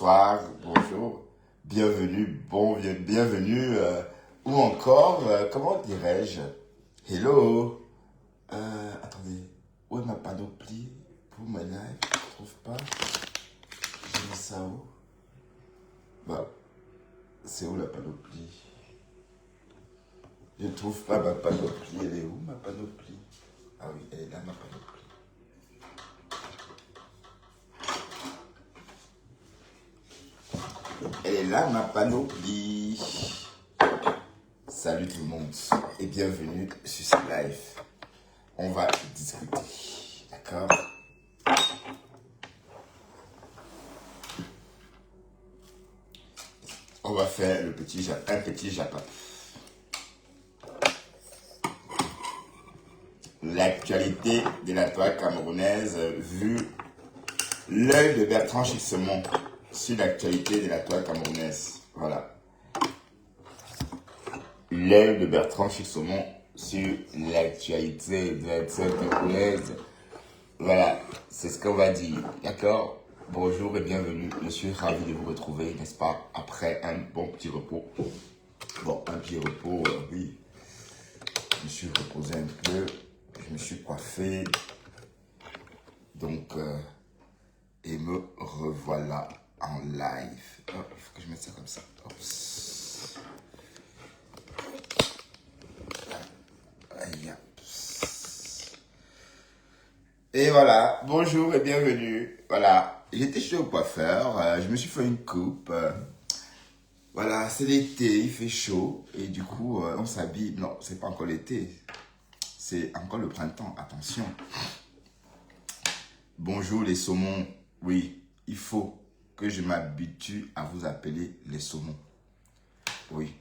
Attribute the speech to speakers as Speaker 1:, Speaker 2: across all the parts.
Speaker 1: bonsoir, bonjour, bienvenue, bienvenue, ou encore, comment dirais-je, hello, attendez, où est ma panoplie pour ma live? Je ne trouve pas, j'ai mis ça où? Bah, c'est où la panoplie? Je ne trouve pas ma panoplie, elle est où ma panoplie? Ah oui, elle est là ma panoplie. Elle est là ma panoplie. Salut tout le monde et bienvenue sur ce live. On va discuter, d'accord? On va faire un petit Japon. L'actualité de la toile camerounaise vue l'œil de Bertrand Chixemont sur l'actualité de la toile camerounaise. Voilà. L'œil de Bertrand Chixemont sur l'actualité de la toile camerounaise. Voilà, c'est ce qu'on va dire. D'accord? Bonjour et bienvenue. Je suis ravi de vous retrouver, n'est-ce pas? Après un bon petit repos. Bon, un petit repos, oui. Je me suis reposé un peu. Je me suis coiffé. Donc, et me revoilà en live. Oh, il faut que je mette ça comme ça. Oups. Aïe. Et voilà, bonjour et bienvenue. Voilà, j'étais chez le coiffeur, je me suis fait une coupe. Voilà, c'est l'été, il fait chaud et du coup, on s'habille. Non, c'est pas encore l'été, c'est encore le printemps, attention. Bonjour les saumons. Oui, il faut que je m'habitue à vous appeler les saumons. Oui.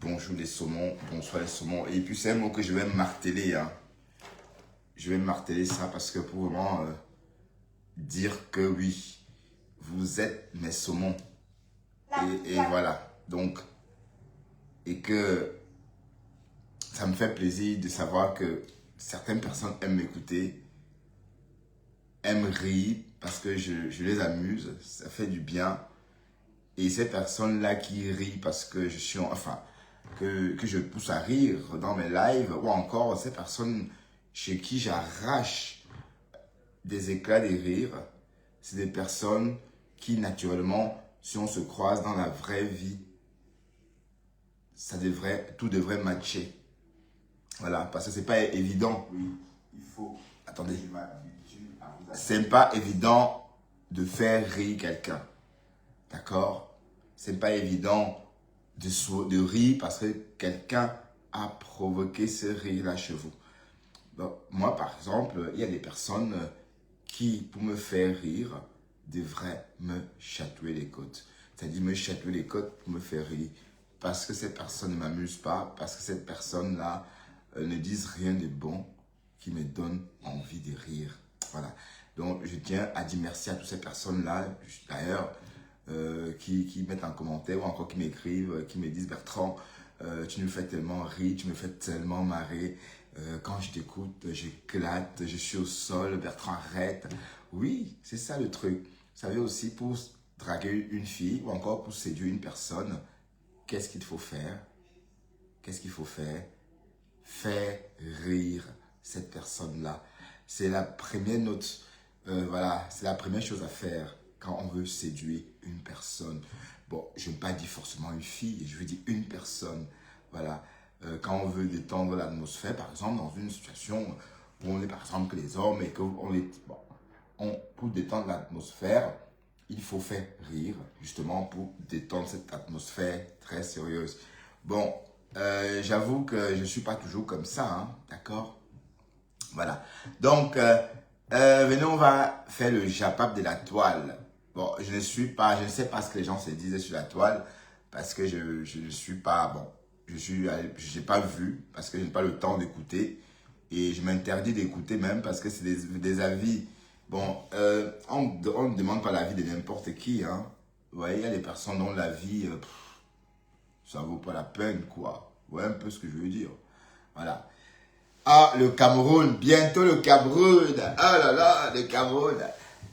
Speaker 1: Bonjour les saumons, bonsoir les saumons. Et puis c'est un mot que je vais marteler, hein. Je vais marteler ça parce que pour vraiment dire que oui, vous êtes mes saumons. Et voilà, donc, et que ça me fait plaisir de savoir que certaines personnes aiment m'écouter, aiment rire parce que je les amuse, ça fait du bien. Et ces personnes-là qui rient parce que je suis, enfin, que je pousse à rire dans mes lives, ou encore ces personnes chez qui j'arrache des éclats de rire, c'est des personnes qui naturellement, si on se croise dans la vraie vie, tout devrait matcher. Voilà, parce que c'est pas évident. Oui, il faut. Attendez. C'est pas évident de faire rire quelqu'un. D'accord? C'est pas évident de rire parce que quelqu'un a provoqué ce rire-là chez vous. Donc, moi, par exemple, il y a des personnes qui, pour me faire rire, devraient me chatouiller les côtes. C'est-à-dire me chatouiller les côtes pour me faire rire. Parce que ces personnes ne m'amusent pas, parce que ces personnes-là ne disent rien de bon qui me donne envie de rire. Voilà. Donc, je tiens à dire merci à toutes ces personnes-là, d'ailleurs, qui mettent un commentaire ou encore qui m'écrivent, qui me disent « Bertrand, tu me fais tellement rire, tu me fais tellement marrer. Quand je t'écoute, j'éclate, je suis au sol, Bertrand, arrête. » Oui, c'est ça le truc. Vous savez aussi, pour draguer une fille ou encore pour séduire une personne, qu'est-ce qu'il faut faire? Qu'est-ce qu'il faut faire? Faire rire cette personne-là. C'est la première note, voilà, c'est la première chose à faire quand on veut séduire une personne. Bon, je ne veux pas dire forcément une fille, je veux dire une personne. Voilà, quand on veut détendre l'atmosphère, par exemple, dans une situation où on est par exemple que les hommes et qu'on est... Bon, pour détendre l'atmosphère, il faut faire rire, justement, pour détendre cette atmosphère très sérieuse. Bon, j'avoue que je ne suis pas toujours comme ça, hein, d'accord? Voilà. Donc, venez, on va faire le japap de la toile. Bon, je ne sais pas ce que les gens se disaient sur la toile, parce que je ne suis pas, bon, je n'ai pas vu, parce que je n'ai pas le temps d'écouter, et je m'interdis d'écouter même, parce que c'est des avis. Bon, on ne demande pas l'avis de n'importe qui, hein. Vous voyez, il y a des personnes dont l'avis, ça vaut pas la peine, quoi. Vous voyez un peu ce que je veux dire. Voilà. Ah, le Cameroun, bientôt le Cameroun. Ah là là, le Cameroun.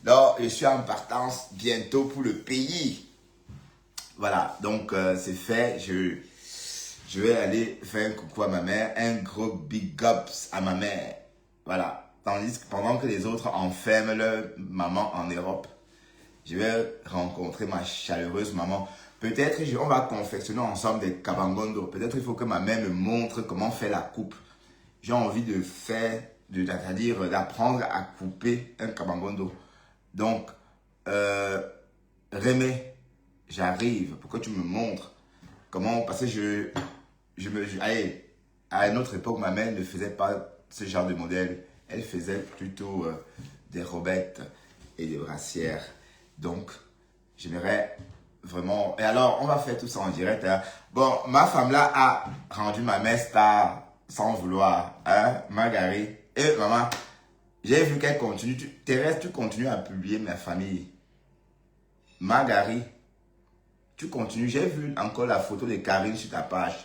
Speaker 1: Donc, je suis en partance bientôt pour le pays. Voilà, donc c'est fait. Je vais aller faire un coucou à ma mère, un gros big ups à ma mère. Voilà, tandis que pendant que les autres enferment leur maman en Europe, je vais rencontrer ma chaleureuse maman. Peut-être on va confectionner ensemble des kabangondo. Peut-être il faut que ma mère me montre comment faire la coupe. J'ai envie de faire, c'est-à-dire d'apprendre à couper un kabangondo. Donc, Rémé, j'arrive pour que tu me montres comment, parce que allez, à une autre époque, ma mère ne faisait pas ce genre de modèle. Elle faisait plutôt des robettes et des brassières. Donc, j'aimerais vraiment... Et alors, on va faire tout ça en direct. Hein. Bon, ma femme là a rendu ma mère star sans vouloir. Hein, Marguerite. Et maman, j'ai vu qu'elle continue. Thérèse, tu continues à publier ma famille. Marguerite, tu continues. J'ai vu encore la photo de Karine sur ta page.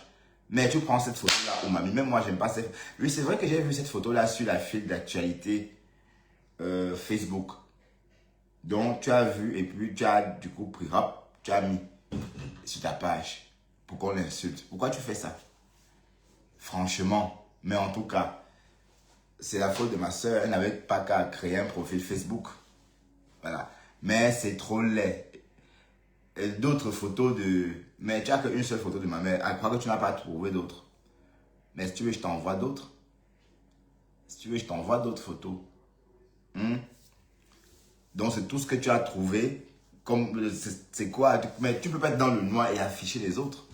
Speaker 1: Mais tu prends cette photo-là, oh mamie, même moi, j'aime pas cette... Oui, c'est vrai que j'ai vu cette photo-là sur la file d'actualité Facebook. Donc, tu as vu et puis tu as du coup pris, hop, tu as mis sur ta page pour qu'on l'insulte. Pourquoi tu fais ça? Franchement, mais en tout cas, c'est la faute de ma soeur. Elle n'avait pas qu'à créer un profil Facebook. Voilà. Mais c'est trop laid. D'autres photos de... Mais tu n'as qu'une seule photo de ma mère. Je crois que tu n'as pas trouvé d'autres. Mais si tu veux, je t'envoie d'autres. Si tu veux, je t'envoie d'autres photos. Donc, c'est tout ce que tu as trouvé. C'est quoi? Mais tu ne peux pas être dans le noir et afficher les autres.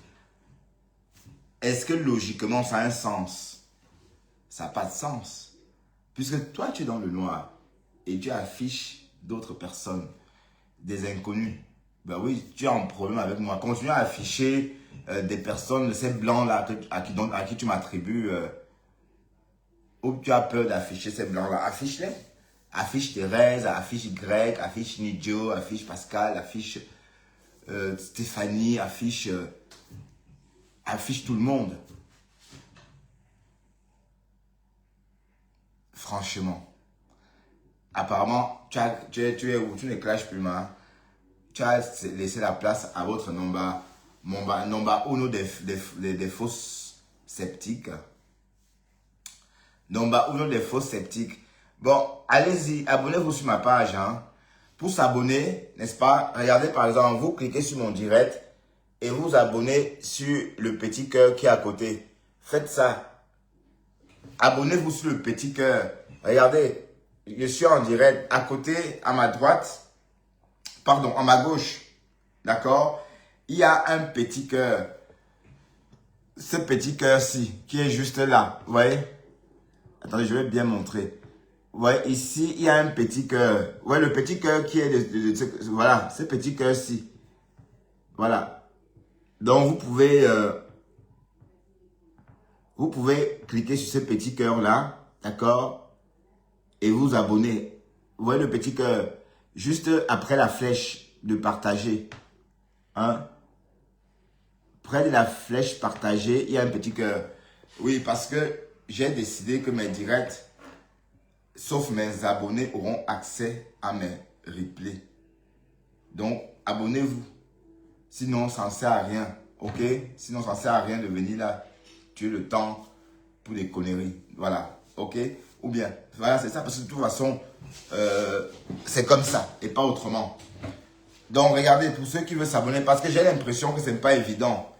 Speaker 1: Est-ce que logiquement, ça a un sens? Ça n'a pas de sens. Puisque toi, tu es dans le noir et tu affiches d'autres personnes, des inconnus. Ben oui, tu as un problème avec moi. Continue à afficher des personnes, ces blancs-là à qui tu m'attribues, ou tu as peur d'afficher ces blancs-là. Affiche-les. Affiche Thérèse, affiche Greg, affiche Nidjo, affiche Pascal, affiche Stéphanie, affiche tout le monde. Franchement. Apparemment, tu es où? Tu ne clashes plus, ma. Tu as laissé la place à votre nomba uno des fausses sceptiques. Nomba uno des fausses sceptiques. Bon, allez-y, abonnez-vous sur ma page. Hein. Pour s'abonner, n'est-ce pas? Regardez par exemple, vous cliquez sur mon direct et vous abonnez sur le petit cœur qui est à côté. Faites ça. Abonnez-vous sur le petit cœur. Regardez, je suis en direct. À côté, à ma droite, pardon, à ma gauche, d'accord, il y a un petit cœur. Ce petit cœur-ci, qui est juste là, vous voyez? Attendez, je vais bien montrer. Vous voyez, ici, il y a un petit cœur. Vous voyez, le petit cœur qui est voilà, ce petit cœur-ci. Voilà. Donc, vous pouvez cliquer sur ce petit cœur-là, d'accord, et vous abonner. Vous voyez le petit cœur, juste après la flèche de partager. Hein? Près de la flèche partagée, il y a un petit cœur. Oui, parce que j'ai décidé que mes directs, sauf mes abonnés, auront accès à mes replays. Donc, abonnez-vous. Sinon, ça ne sert à rien. Ok? Sinon, ça ne sert à rien de venir là. Tuer le temps pour des conneries. Voilà. Ok? Ou bien, voilà, c'est ça. Parce que de toute façon, c'est comme ça et pas autrement. Donc, regardez, pour ceux qui veulent s'abonner, parce que j'ai l'impression que ce n'est pas évident.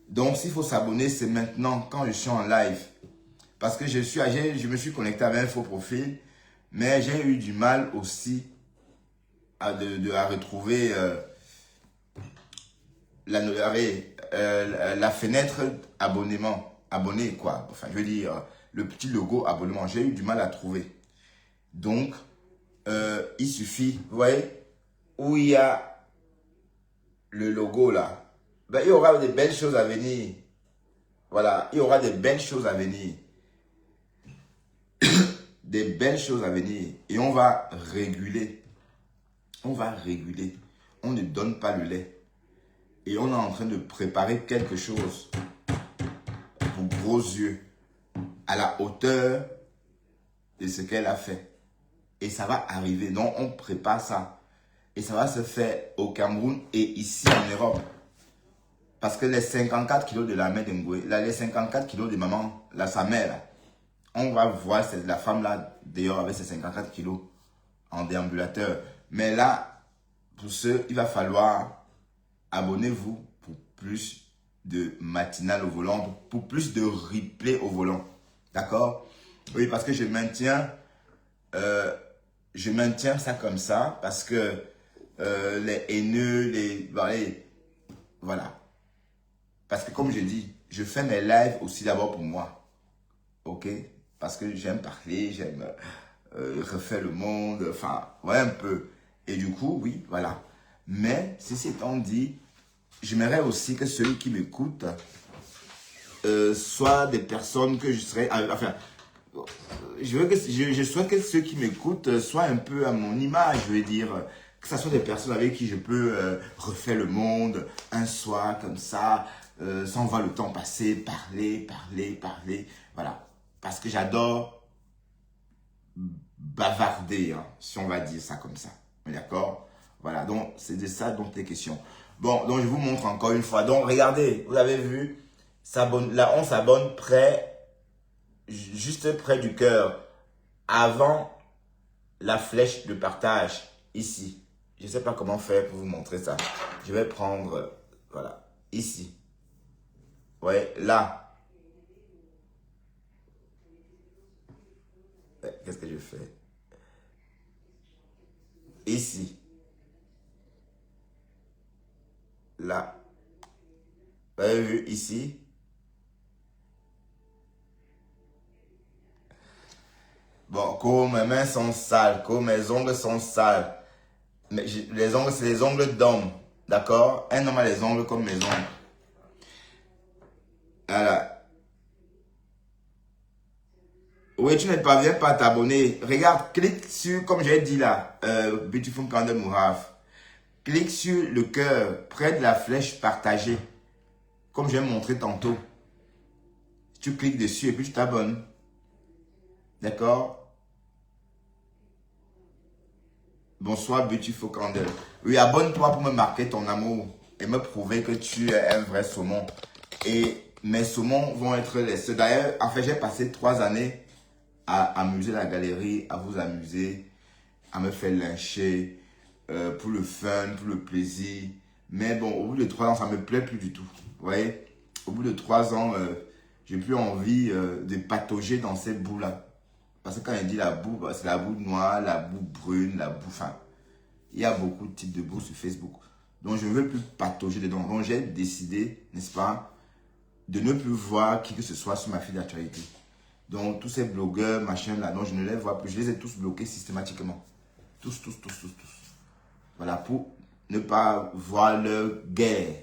Speaker 1: Donc, s'il faut s'abonner, c'est maintenant, quand je suis en live. Parce que je me suis connecté avec un faux profil, mais j'ai eu du mal aussi à retrouver la fenêtre abonnement. Abonné, quoi. Enfin, je veux dire, le petit logo abonnement. J'ai eu du mal à trouver. Donc, il suffit, vous voyez, où il y a le logo là. Ben, il y aura des belles choses à venir. Voilà, il y aura des belles choses à venir. Des belles choses à venir. Et on va réguler. On va réguler. On ne donne pas le lait. Et on est en train de préparer quelque chose pour gros yeux à la hauteur de ce qu'elle a fait. Et ça va arriver. Donc, on prépare ça. Et ça va se faire au Cameroun et ici en Europe. Parce que les 54 kilos de la mère de Ngoué, là, les 54 kilos de maman, là, sa mère, là, on va voir la femme là, d'ailleurs, avec ses 54 kilos en déambulateur. Mais là, pour ceux, il va falloir abonnez-vous pour plus de matinale au volant, pour plus de replay au volant. D'accord? Oui, parce que je maintiens ça comme ça, parce que les haineux, voilà. Parce que comme je dis, je fais mes lives aussi d'abord pour moi. Ok? Parce que j'aime parler, j'aime refaire le monde, enfin, ouais, un peu. Et du coup, oui, voilà. Mais, ceci étant dit, j'aimerais aussi que ceux qui m'écoutent soient des personnes que je serais... Enfin, je souhaite que ceux qui m'écoutent soient un peu à mon image, je veux dire. Que ce soit des personnes avec qui je peux refaire le monde un soir comme ça, sans voir le temps passer, parler. Voilà. Parce que j'adore bavarder, hein, si on va dire ça comme ça. D'accord? Voilà, donc c'est de ça dont il est question. Bon, donc je vous montre encore une fois. Donc regardez, vous avez vu, là on s'abonne juste près du cœur, avant la flèche de partage, ici. Je ne sais pas comment faire pour vous montrer ça. Je vais prendre, voilà, ici. Ouais, là. Qu'est-ce que je fais? Ici. Là. Vous avez vu ici? Bon, comme mes mains sont sales, comme mes ongles sont sales. Mais les ongles, c'est les ongles d'homme. D'accord? Un homme a les ongles comme mes ongles. Voilà. Oui, tu ne parviens pas à t'abonner. Regarde, clique sur, comme j'ai dit là, Beautiful Candle Mourave. Clique sur le cœur, près de la flèche partagée. Comme je vais montrer tantôt. Tu cliques dessus et puis tu t'abonnes. D'accord? Bonsoir, Beautiful Candle. Oui, abonne-toi pour me marquer ton amour et me prouver que tu es un vrai saumon. Et mes saumons vont être les seuls. D'ailleurs, en fait, j'ai passé 3 années à amuser la galerie, à vous amuser, à me faire lyncher, pour le fun, pour le plaisir. Mais bon, au bout de 3 ans, ça ne me plaît plus du tout. Vous voyez? Au bout de 3 ans, j'ai plus envie de patauger dans cette boue-là. Parce que quand il dit la boue, c'est la boue noire, la boue brune, la boue... Enfin, il y a beaucoup de types de boue sur Facebook. Donc, je ne veux plus patauger dedans. Donc, j'ai décidé, n'est-ce pas, de ne plus voir qui que ce soit sur ma file d'actualité. Donc, tous ces blogueurs, machin là, donc je ne les vois plus. Je les ai tous bloqués systématiquement. Tous. Voilà, pour ne pas voir leur guerre.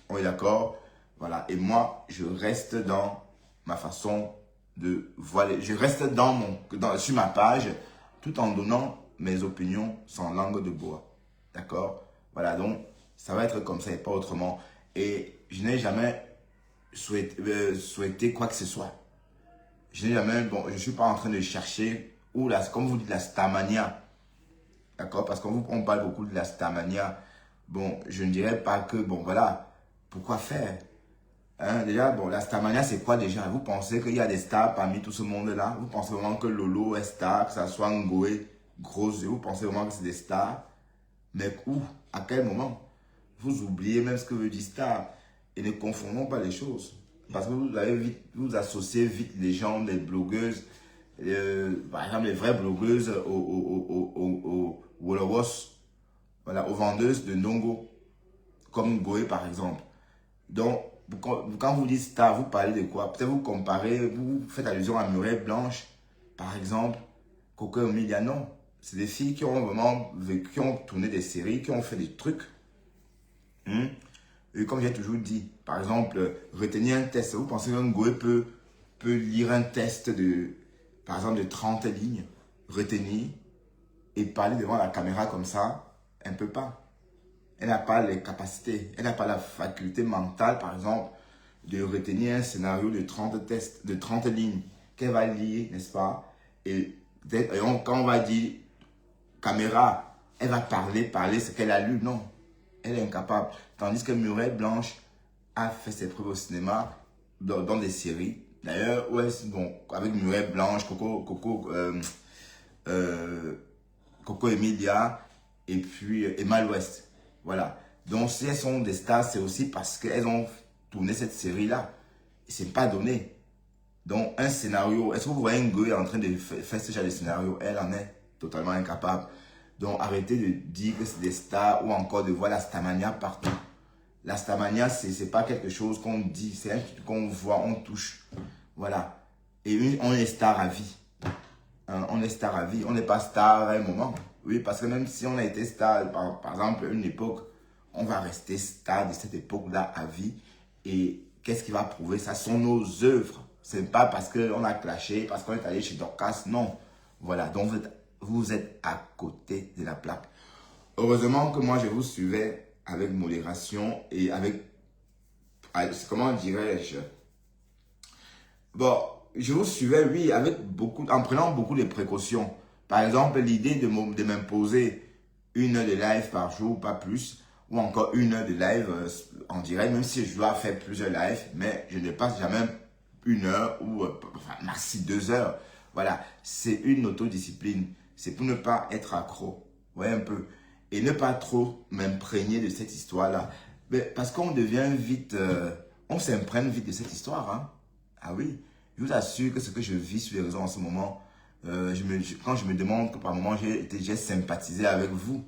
Speaker 1: On est d'accord? Voilà. Et moi, je reste dans ma façon de voiler. Je reste sur ma page, tout en donnant mes opinions sans langue de bois. D'accord? Voilà, donc, ça va être comme ça et pas autrement. Et je n'ai jamais souhaité quoi que ce soit. Je n'ai jamais, bon, je ne suis pas en train de chercher, ou là, comme vous dites, la starmania. D'accord? Parce qu'on parle beaucoup de la starmania. Bon, je ne dirais pas que, bon, voilà, pourquoi faire? Hein, déjà, bon, la starmania, c'est quoi déjà? Vous pensez qu'il y a des stars parmi tout ce monde-là? Vous pensez vraiment que Lolo est star, que ça soit Ngoé, Grosse, vous pensez vraiment que c'est des stars? Mais où? À quel moment? Vous oubliez même ce que veut dire star. Et ne confondons pas les choses. Parce que vous associez vite les gens, les blogueuses, par exemple les vraies blogueuses aux Wolowos, voilà, aux vendeuses de Ndongo, comme Goé par exemple. Donc, quand vous dites star, vous parlez de quoi? Peut-être vous comparez, vous faites allusion à Murray Blanche, par exemple, Coco Emilia, non. C'est des filles qui ont vraiment vécu, qui ont tourné des séries, qui ont fait des trucs. Et comme j'ai toujours dit, par exemple, retenir un test. Vous pensez qu'un Goé peut lire un test par exemple, de 30 lignes, retenir et parler devant la caméra comme ça? Elle ne peut pas. Elle n'a pas les capacités. Elle n'a pas la faculté mentale, par exemple, de retenir un scénario de 30 lignes qu'elle va lire, n'est-ce pas? Et quand on va dire caméra, elle va parler ce qu'elle a lu. Non, elle est incapable. Tandis que Muriel Blanche a fait ses preuves au cinéma, dans des séries. D'ailleurs, ouais, bon, avec Muriel Blanche, Coco Emilia et puis Emma l'Ouest. Voilà. Donc, si elles sont des stars, c'est aussi parce qu'elles ont tourné cette série-là. Et c'est pas donné. Donc, un scénario, est-ce que vous voyez une gueule en train de faire ce genre de scénario? Elle en est totalement incapable. Donc, arrêtez de dire que c'est des stars ou encore de voir la starmania partout. La starmania, c'est pas quelque chose qu'on dit, c'est un truc qu'on voit, on touche. Voilà. Et on est star à vie. Hein, on est star à vie. On n'est pas star à un moment. Oui, parce que même si on a été star, par exemple, à une époque, on va rester star de cette époque-là à vie. Et qu'est-ce qui va prouver ça? Ce sont nos œuvres. Ce n'est pas parce qu'on a clashé, parce qu'on est allé chez Dorcas. Non. Voilà. Donc, vous êtes à côté de la plaque. Heureusement que moi, je vous suivais avec modération et avec, comment dirais-je, bon, je vous suivais, oui, en prenant beaucoup de précautions. Par exemple, l'idée de m'imposer 1 heure de live par jour, pas plus, ou encore 1 heure de live en direct, même si je dois faire plusieurs lives, mais je ne passe jamais 1 heure ou enfin, maxi 2 heures. Voilà, c'est une autodiscipline. C'est pour ne pas être accro. Vous voyez un peu. Et ne pas trop m'imprégner de cette histoire-là. Parce qu'on devient vite, on s'imprègne vite de cette histoire. Hein. Ah oui, je vous assure que ce que je vis sur les réseaux en ce moment, quand je me demande que par moment j'ai sympathisé avec vous,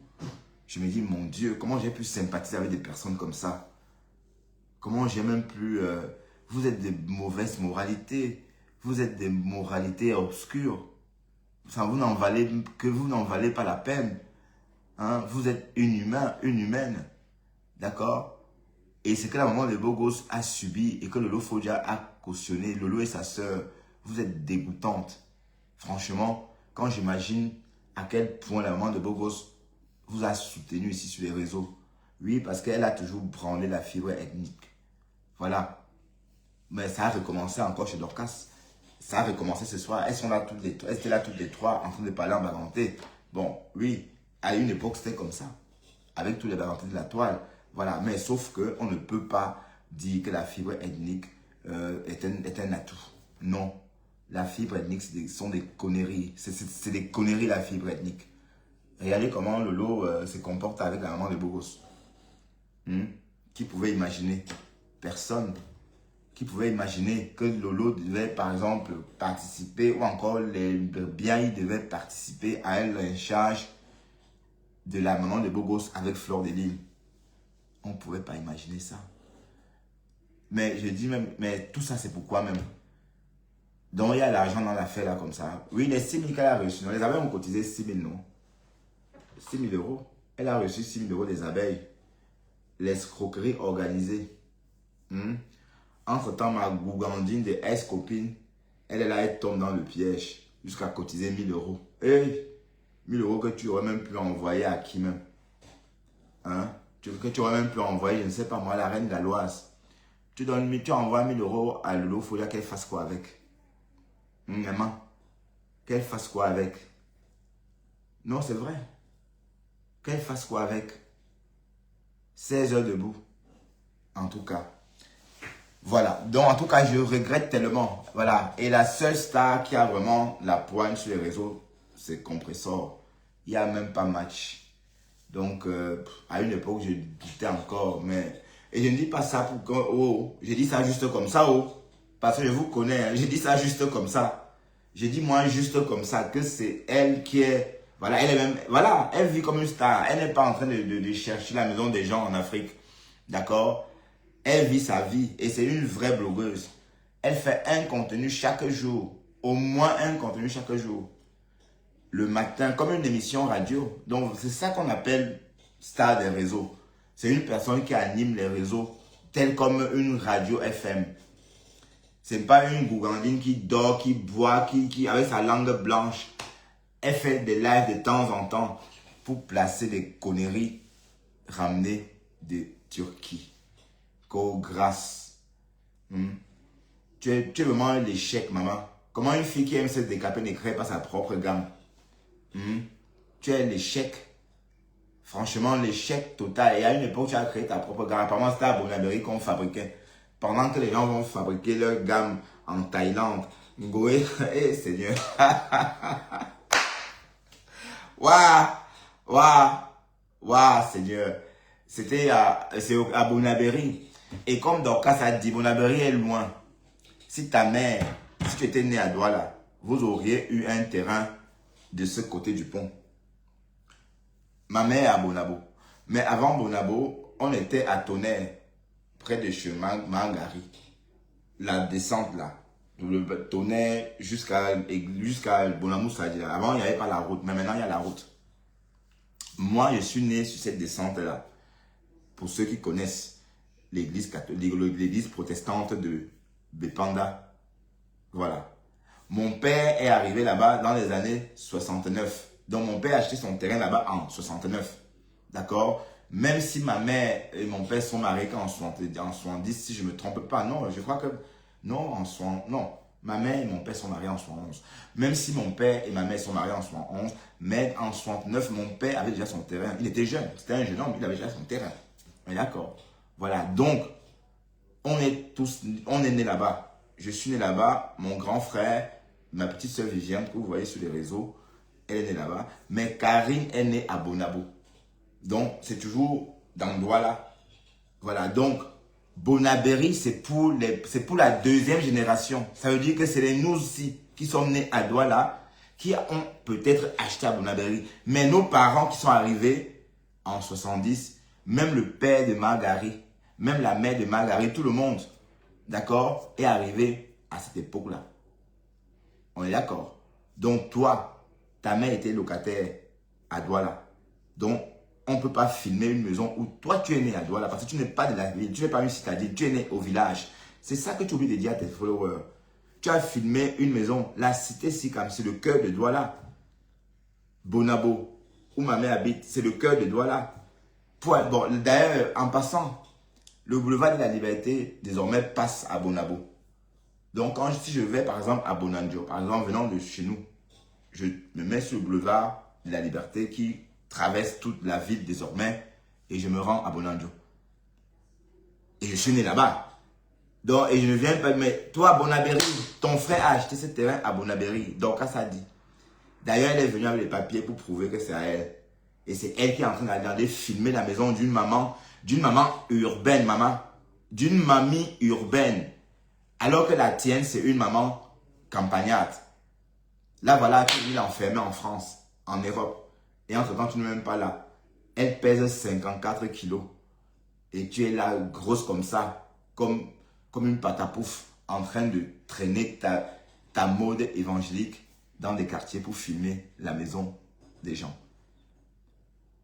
Speaker 1: je me dis, mon Dieu, comment j'ai pu sympathiser avec des personnes comme ça? Comment j'ai même pu... vous êtes des mauvaises moralités. Vous êtes des moralités obscures. Enfin, vous n'en valez pas la peine. Hein? Vous êtes inhumain, une humaine. D'accord? Et ce que la maman de Beau Gosse a subi et que Lolo Fodia a cautionné, Lolo et sa sœur, vous êtes dégoûtantes. Franchement, quand j'imagine à quel point la maman de Beau Gosse vous a soutenu ici sur les réseaux. Oui, parce qu'elle a toujours branlé la fibre ethnique. Voilà. Mais ça a recommencé encore chez Dorcas. Ça a recommencé ce soir. Elles étaient là toutes les trois en train de parler en baganté. Bon, oui, à une époque, c'était comme ça. Avec tous les bagantés de la toile. Voilà. Mais sauf qu'on ne peut pas dire que la fibre ethnique est un atout. Non. La fibre ethnique, ce sont des conneries. C'est des conneries, la fibre ethnique. Regardez comment Lolo se comporte avec la maman de Beau Gosse. Qui pouvait imaginer? Personne. Qui pouvait imaginer que Lolo devait, par exemple, participer, ou encore les biens, il devait participer à un lynchage de la maman de Beau Gosse avec Fleur de Lille. On ne pouvait pas imaginer ça. Mais je dis même, mais tout ça, c'est pourquoi même? Donc, il y a l'argent dans l'affaire là, comme ça. Oui, les 6 000 qu'elle a reçus, les abeilles ont cotisé 6 000, non? 6 000 euros. Elle a reçu 6 000 euros des abeilles. L'escroquerie organisée. Entre-temps, ma gougandine de ex-copine, elle est là, elle tombe dans le piège jusqu'à cotiser 1 000 euros. Hey, 1 000 euros que tu aurais même pu envoyer à qui même? Hein? Que tu aurais même pu envoyer, je ne sais pas moi, à la reine galloise. Tu envoies 1 000 euros à Lolo, il faut qu'elle fasse quoi avec? Maman, qu'elle fasse quoi avec? Non, c'est vrai. Qu'elle fasse quoi avec? 16 heures debout. En tout cas. Voilà. Donc, en tout cas, je regrette tellement. Voilà. Et la seule star qui a vraiment la poigne sur les réseaux, c'est Compressor. Il n'y a même pas match. Donc, à une époque, je doutais encore. Et je ne dis pas ça pour que... Oh, je dis ça juste comme ça, oh. Parce que je vous connais. Hein, je dis ça juste comme ça. Je dis moi juste comme ça que c'est elle qui est... Voilà, elle est même... Voilà, elle vit comme une star. Elle n'est pas en train de chercher la maison des gens en Afrique. D'accord? Elle vit sa vie et c'est une vraie blogueuse. Elle fait un contenu chaque jour. Au moins un contenu chaque jour. Le matin, comme une émission radio. Donc, c'est ça qu'on appelle star des réseaux. C'est une personne qui anime les réseaux, telle comme une radio FM. C'est pas une gougandine qui dort, qui boit, qui avec sa langue blanche. Elle fait des lives de temps en temps pour placer des conneries ramenées de Turquie. Grâce. Tu es vraiment un échec, maman. Comment une fille qui aime se décaper ne crée pas sa propre gamme? tu es l'échec. Franchement, l'échec total. Et à une époque, tu as créé ta propre gamme. Apparemment, c'était à Bonaberry qu'on fabriquait. Pendant que les gens vont fabriquer leur gamme en Thaïlande. Ngoé, eh Seigneur. Waouh, waouh, waouh, Seigneur. C'était à Bonaberry. Et comme Dorcas a dit, Bonaberry est loin. Si ta mère, si tu étais né à Douala, vous auriez eu un terrain de ce côté du pont. Ma mère est à Bonabo. Mais avant Bonabo, on était à Tonnerre, près de chez Mangari. La descente là. Le Tonnerre jusqu'à Bonamou, ça dit là. Avant, il n'y avait pas la route, mais maintenant, il y a la route. Moi, je suis né sur cette descente là. Pour ceux qui connaissent l'église catholique, l'église protestante de Bepanda. Voilà. Mon père est arrivé là-bas dans les années 69. Donc, mon père a acheté son terrain là-bas en 69. D'accord? Même si ma mère et mon père sont mariés en 70, si je ne me trompe pas. Non, je crois que... Non, non. Ma mère et mon père sont mariés en 71. Même si mon père et ma mère sont mariés en 71, mais en 69, mon père avait déjà son terrain. Il était jeune. C'était un jeune homme. Il avait déjà son terrain. D'accord? Voilà. Donc, on est né là-bas. Je suis né là-bas. Mon grand frère, ma petite soeur Viviane, que vous voyez sur les réseaux, elle est née là-bas. Mais Karine est née à Bonabo. Donc, c'est toujours dans Douala. Voilà. Donc, Bonaberry, c'est pour la deuxième génération. Ça veut dire que c'est nous aussi qui sommes nés à Douala, qui ont peut-être acheté à Bonaberry. Mais nos parents qui sont arrivés en 70, même le père de Margari, même la mère de Margari, tout le monde, d'accord, est arrivé à cette époque-là. On est d'accord? Donc toi, ta mère était locataire à Douala. Donc, on ne peut pas filmer une maison où toi tu es né à Douala parce que tu n'es pas de la ville, tu n'es pas une citadine, tu es né au village. C'est ça que tu oublies de dire à tes followers. Tu as filmé une maison, la cité Sikam, c'est le cœur de Douala. Bonabo, où ma mère habite, c'est le cœur de Douala. Bon, d'ailleurs, en passant, le boulevard de la Liberté, désormais, passe à Bonabo. Donc, si je vais, par exemple, à Bonandio, par exemple, venant de chez nous, je me mets sur le boulevard de la Liberté qui traverse toute la ville désormais et je me rends à Bonandio. Et je suis né là-bas. Donc, et je ne viens pas, mais toi, à Bonaberry, ton frère a acheté ce terrain à Bonaberry. Donc, ça a dit. D'ailleurs, elle est venue avec les papiers pour prouver que c'est à elle. Et c'est elle qui est en train d'aller filmer la maison d'une maman urbaine, d'une mamie urbaine. Alors que la tienne, c'est une maman campagnarde. Là, voilà qu'il est enfermé en France, en Europe. Et entre-temps, tu n'es même pas là. Elle pèse 54 kilos. Et tu es là, grosse comme ça, comme une pâte à pouf, en train de traîner ta mode évangélique dans des quartiers pour filmer la maison des gens.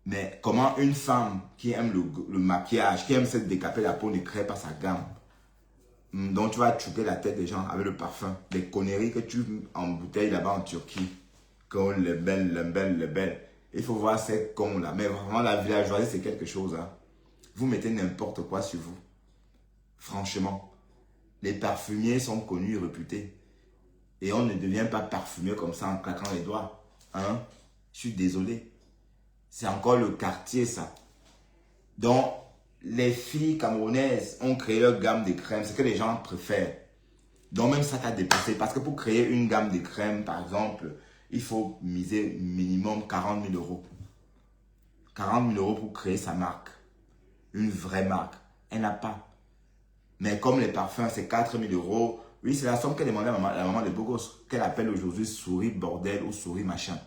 Speaker 1: Mais comment une femme qui aime le maquillage, qui aime se décaper la peau, ne crée pas sa gamme? Donc tu vas choquer la tête des gens avec le parfum. Des conneries que tu embouteilles là-bas en Turquie. Comme les belles. Il faut voir ces cons là. Mais vraiment la villageoisie c'est quelque chose. Hein. Vous mettez n'importe quoi sur vous. Franchement. Les parfumiers sont connus et réputés. Et on ne devient pas parfumé comme ça en claquant les doigts. Hein? Je suis désolé. C'est encore le quartier ça. Donc, les filles camerounaises ont créé leur gamme de crèmes. C'est ce que les gens préfèrent. Donc, même ça t'a dépassé. Parce que pour créer une gamme de crèmes, par exemple, il faut miser minimum 40 000 euros. 40 000 euros pour créer sa marque. Une vraie marque. Elle n'a pas. Mais comme les parfums, c'est 4 000 euros. Oui, c'est la somme qu'elle demandait à la maman de Bogos, qu'elle appelle aujourd'hui souris bordel ou souris machin.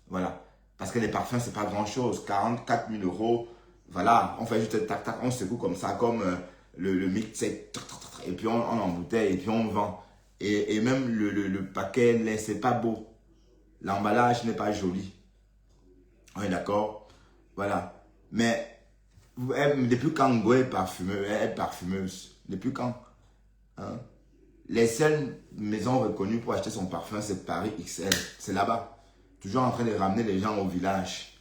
Speaker 1: Voilà. Parce que les parfums, c'est pas grand chose. 44 000 euros. Voilà. On fait juste tac, tac, on secoue comme ça, comme le mix, et puis on embouteille, et puis on vend. Et même le paquet, c'est pas beau. L'emballage n'est pas joli. On est d'accord? Voilà. Mais depuis quand Ngo est parfumeuse? Depuis quand? Hein? Les seules maisons reconnues pour acheter son parfum, c'est Paris XL. C'est là-bas. Toujours en train de ramener les gens au village.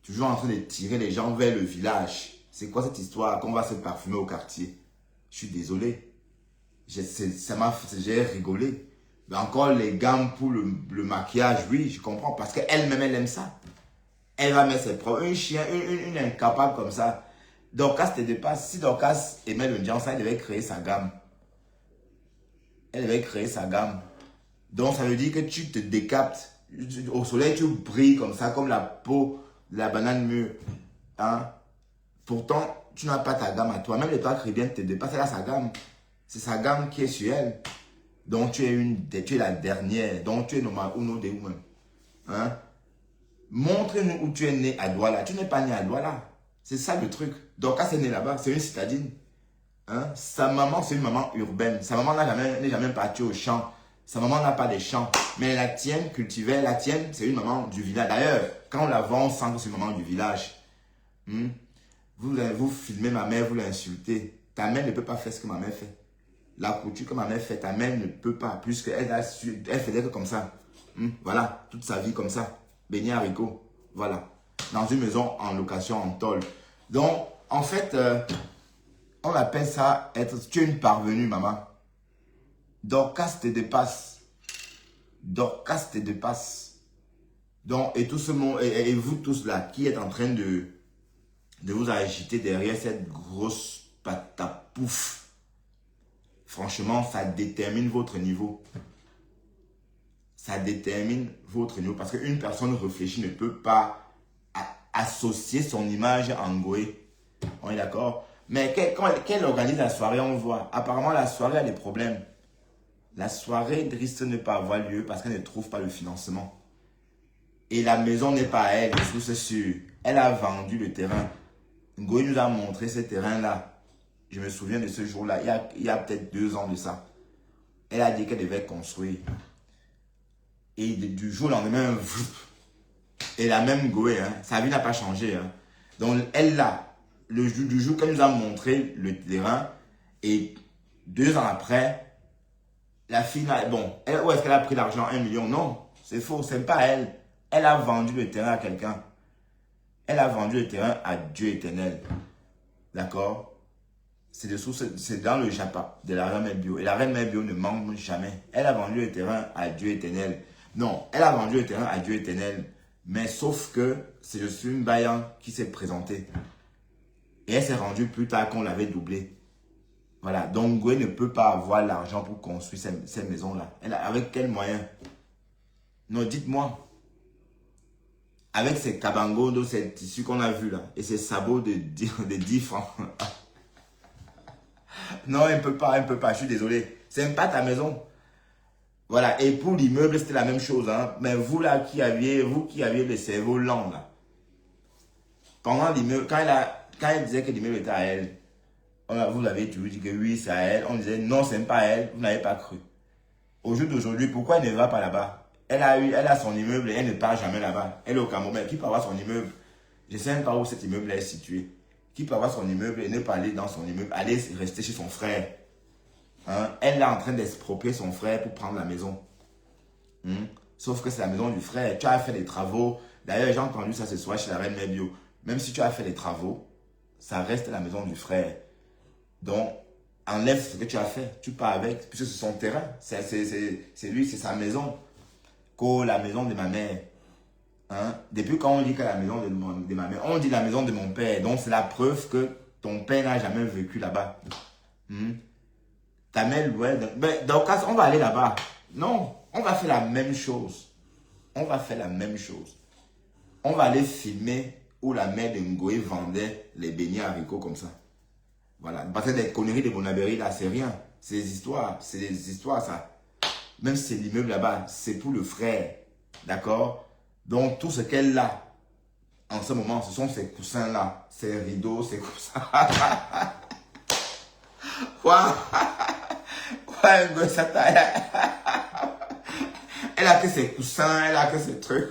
Speaker 1: Toujours en train de tirer les gens vers le village. C'est quoi cette histoire qu'on va se parfumer au quartier? Je suis désolé. J'ai rigolé. Mais encore les gammes pour le maquillage, oui, je comprends. Parce qu'elle-même, elle aime ça. Elle va mettre ses propres. Un chien, une incapable comme ça. Dorcas te dépasse. Si Dorcas aimait le diamant, elle devait créer sa gamme. Elle devait créer sa gamme. Donc, ça veut dire que tu te décaptes. Au soleil, tu brilles comme ça, comme la peau de la banane mûre. Hein? Pourtant, tu n'as pas ta gamme à toi. Même les toits chrétiens te dépassent. Elle a sa gamme. C'est sa gamme qui est sur elle. Donc, tu es la dernière. Donc, tu es normal uno de women. Hein? Montre-nous où tu es né à Douala. Tu n'es pas né à Douala. C'est ça le truc. Donc, quand c'est né là-bas, c'est une citadine. Hein? Sa maman, c'est une maman urbaine. Sa maman n'est jamais partie au champ. Sa maman n'a pas de champs. Mais la tienne cultivait, la tienne, c'est une maman du village. D'ailleurs, quand on la voit, on sent que c'est une maman du village. Vous filmez ma mère, vous l'insultez. Ta mère ne peut pas faire ce que ma mère fait. La couture que ma mère fait, ta mère ne peut pas, puisqu'elle elle faisait que comme ça. Voilà, toute sa vie comme ça. Beignet haricot. Voilà. Dans une maison en location en tôle. Donc, en fait, on appelle ça être. Tu es une parvenue, maman. Dorcas te dépasse. Dorcas te dépasse. Donc, et tout ce monde, et vous tous là, qui êtes en train de vous agiter derrière cette grosse patapouf. Franchement, ça détermine votre niveau. Ça détermine votre niveau. Parce qu'une personne réfléchie ne peut pas associer son image à Ngoé. On est d'accord? Mais qu'elle organise la soirée, on voit. Apparemment, la soirée a des problèmes. La soirée risque de ne pas avoir lieu parce qu'elle ne trouve pas le financement. Et la maison n'est pas à elle, c'est sûr. Elle a vendu le terrain. Ngoé nous a montré ce terrain-là. Je me souviens de ce jour-là, il y a peut-être 2 ans de ça. Elle a dit qu'elle devait construire. Et du jour au lendemain, et la même Ngoé, hein, sa vie n'a pas changé. Hein. Donc elle là, du jour qu'elle nous a montré le terrain, et 2 ans après, la fille, bon, où est-ce qu'elle a pris l'argent? 1 million? Non, c'est faux, c'est pas elle. Elle a vendu le terrain à quelqu'un. Elle a vendu le terrain à Dieu éternel. D'accord? C'est dans le Japa de la reine Mère Bio. Et la reine Mère Bio ne manque jamais. Elle a vendu le terrain à Dieu éternel. Non, elle a vendu le terrain à Dieu éternel. Mais sauf que c'est juste une baillante qui s'est présentée. Et elle s'est rendue plus tard qu'on l'avait doublé. Voilà. Donc, Ngoé ne peut pas avoir l'argent pour construire cette maison-là. Avec quels moyens? Non, dites-moi. Avec ces cabangodos, ces tissus qu'on a vus là, et ces sabots de 10 francs. Non, elle ne peut pas, je suis désolé. C'est pas ta maison. Voilà, et pour l'immeuble, c'était la même chose. Hein. Mais vous là, qui aviez le cerveau lent là, pendant l'immeuble, quand elle disait que l'immeuble était à elle, vous l'avez toujours dit que oui, c'est à elle. On disait non, c'est pas à elle, vous n'avez pas cru. Au jour d'aujourd'hui, pourquoi elle ne va pas là-bas? Elle a son immeuble et elle ne part jamais là-bas. Elle est au Cameroun. Qui peut avoir son immeuble? Je ne sais même pas où cet immeuble est situé. Qui peut avoir son immeuble et ne pas aller dans son immeuble, aller rester chez son frère? Hein? Elle est en train d'exproprier son frère pour prendre la maison. Sauf que c'est la maison du frère. Tu as fait les travaux. D'ailleurs, j'ai entendu ça ce soir chez la reine Mère Bio. Même si tu as fait les travaux, ça reste la maison du frère. Donc, enlève ce que tu as fait. Tu pars avec, puisque c'est son terrain. C'est lui, c'est sa maison. La maison de ma mère. Hein? Depuis quand on dit que la maison de ma mère, on dit la maison de mon père. Donc, c'est la preuve que ton père n'a jamais vécu là-bas. Ta mère, ouais. Dans le cas, on va aller là-bas. Non, on va faire la même chose. On va faire la même chose. On va aller filmer où la mère de Ngoé vendait les beignets haricots comme ça. Voilà. Parce que des conneries de Bonabéry, là, c'est rien. C'est des histoires. C'est des histoires, ça. Même si c'est l'immeuble là-bas, c'est pour le frère. D'accord? Donc, tout ce qu'elle a en ce moment, ce sont ces coussins-là. Ces rideaux, ces coussins. Quoi? Ouais, ça elle a que ses coussins, elle a que ses trucs.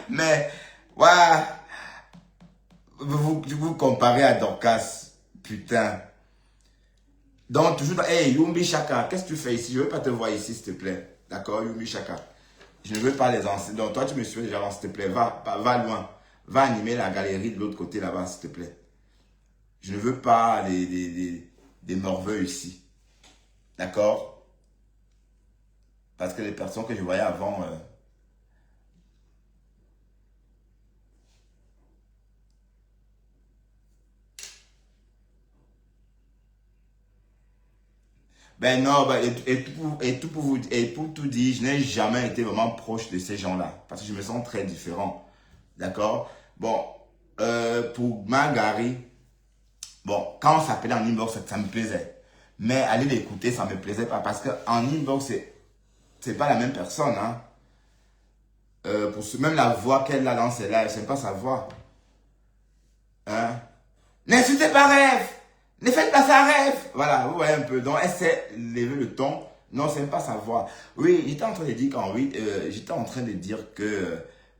Speaker 1: Mais, ouais, vous comparez à Dorcas. Putain. Donc, toujours, hey, Yumbi Chaka, qu'est-ce que tu fais ici? Je ne veux pas te voir ici, s'il te plaît. D'accord, Yumbi Chaka. Je ne veux pas les anciens. Donc, toi, tu me suis déjà, s'il te plaît. Va loin. Va animer la galerie de l'autre côté là-bas, s'il te plaît. Je ne veux pas des morveux ici. D'accord? Parce que les personnes que je voyais avant... ben non, ben, et pour tout dire, je n'ai jamais été vraiment proche de ces gens-là. Parce que je me sens très différent. D'accord? Bon, pour Margari, bon, quand on s'appelait en inbox, ça me plaisait. Mais aller l'écouter, ça ne me plaisait pas. Parce qu'en inbox, c'est pas la même personne. Hein. Même la voix qu'elle a dans ses lives, c'est pas sa voix. Hein? N'insultez pas rêve! Ne faites pas ça rêve! Voilà, vous voyez un peu. Donc, elle sait lever le ton. Non, c'est pas sa voix. Oui, j'étais en train de dire j'étais en train de dire que,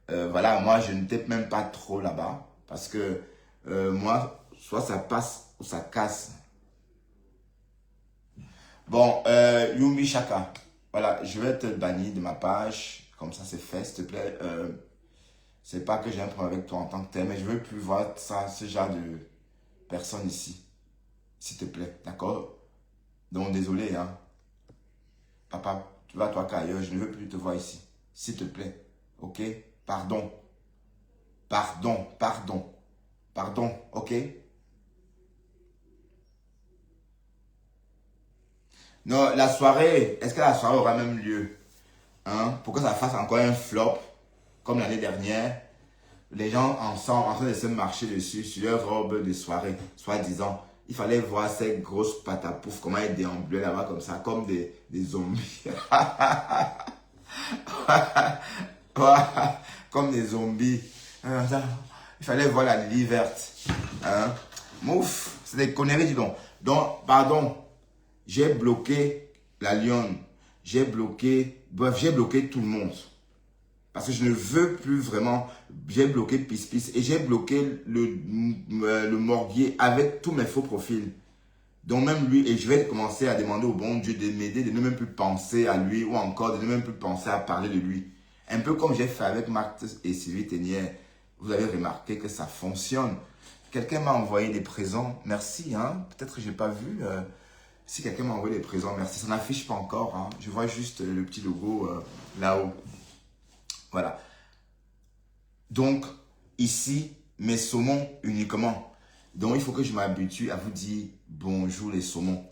Speaker 1: voilà, moi, je n'étais même pas trop là-bas. Parce que, moi, soit ça passe ou ça casse. Bon, Yumi Shaka. Voilà, je vais te bannir de ma page. Comme ça, c'est fait, s'il te plaît. C'est pas que j'ai un problème avec toi en tant que tel, mais je veux plus voir ça, ce genre de personne ici. S'il te plaît, d'accord? Donc, désolé, hein. Papa, tu vas toi qu'ailleurs, je ne veux plus te voir ici. S'il te plaît, ok? Pardon. Pardon, pardon. Pardon, ok? Non, la soirée, est-ce que la soirée aura même lieu? Hein? Pour que ça fasse encore un flop, comme l'année dernière. Les gens ensemble, en train de se marcher dessus, sur leur robe de soirée, soi-disant. Il fallait voir ces grosses patapoufs, comment elles déambulaient là-bas comme ça, comme des zombies. Comme des zombies. Il fallait voir la lily verte. Hein? Mouf, c'est des conneries, dis donc. Donc, pardon, j'ai bloqué la lionne. Bref, j'ai bloqué tout le monde. Parce que je ne veux plus vraiment. J'ai bloqué Pis et j'ai bloqué le Morguier avec tous mes faux profils. Donc même lui, et je vais commencer à demander au bon Dieu de m'aider, de ne même plus penser à lui ou encore de ne même plus penser à parler de lui. Un peu comme j'ai fait avec Marthe et Sylvie Ténière. Vous avez remarqué que ça fonctionne. Quelqu'un m'a envoyé des présents. Merci. Hein? Peut-être que je n'ai pas vu. Si quelqu'un m'a envoyé des présents, merci. Ça n'affiche pas encore. Hein? Je vois juste le petit logo là-haut. Voilà. Donc, ici, mes saumons uniquement. Donc, il faut que je m'habitue à vous dire bonjour les saumons.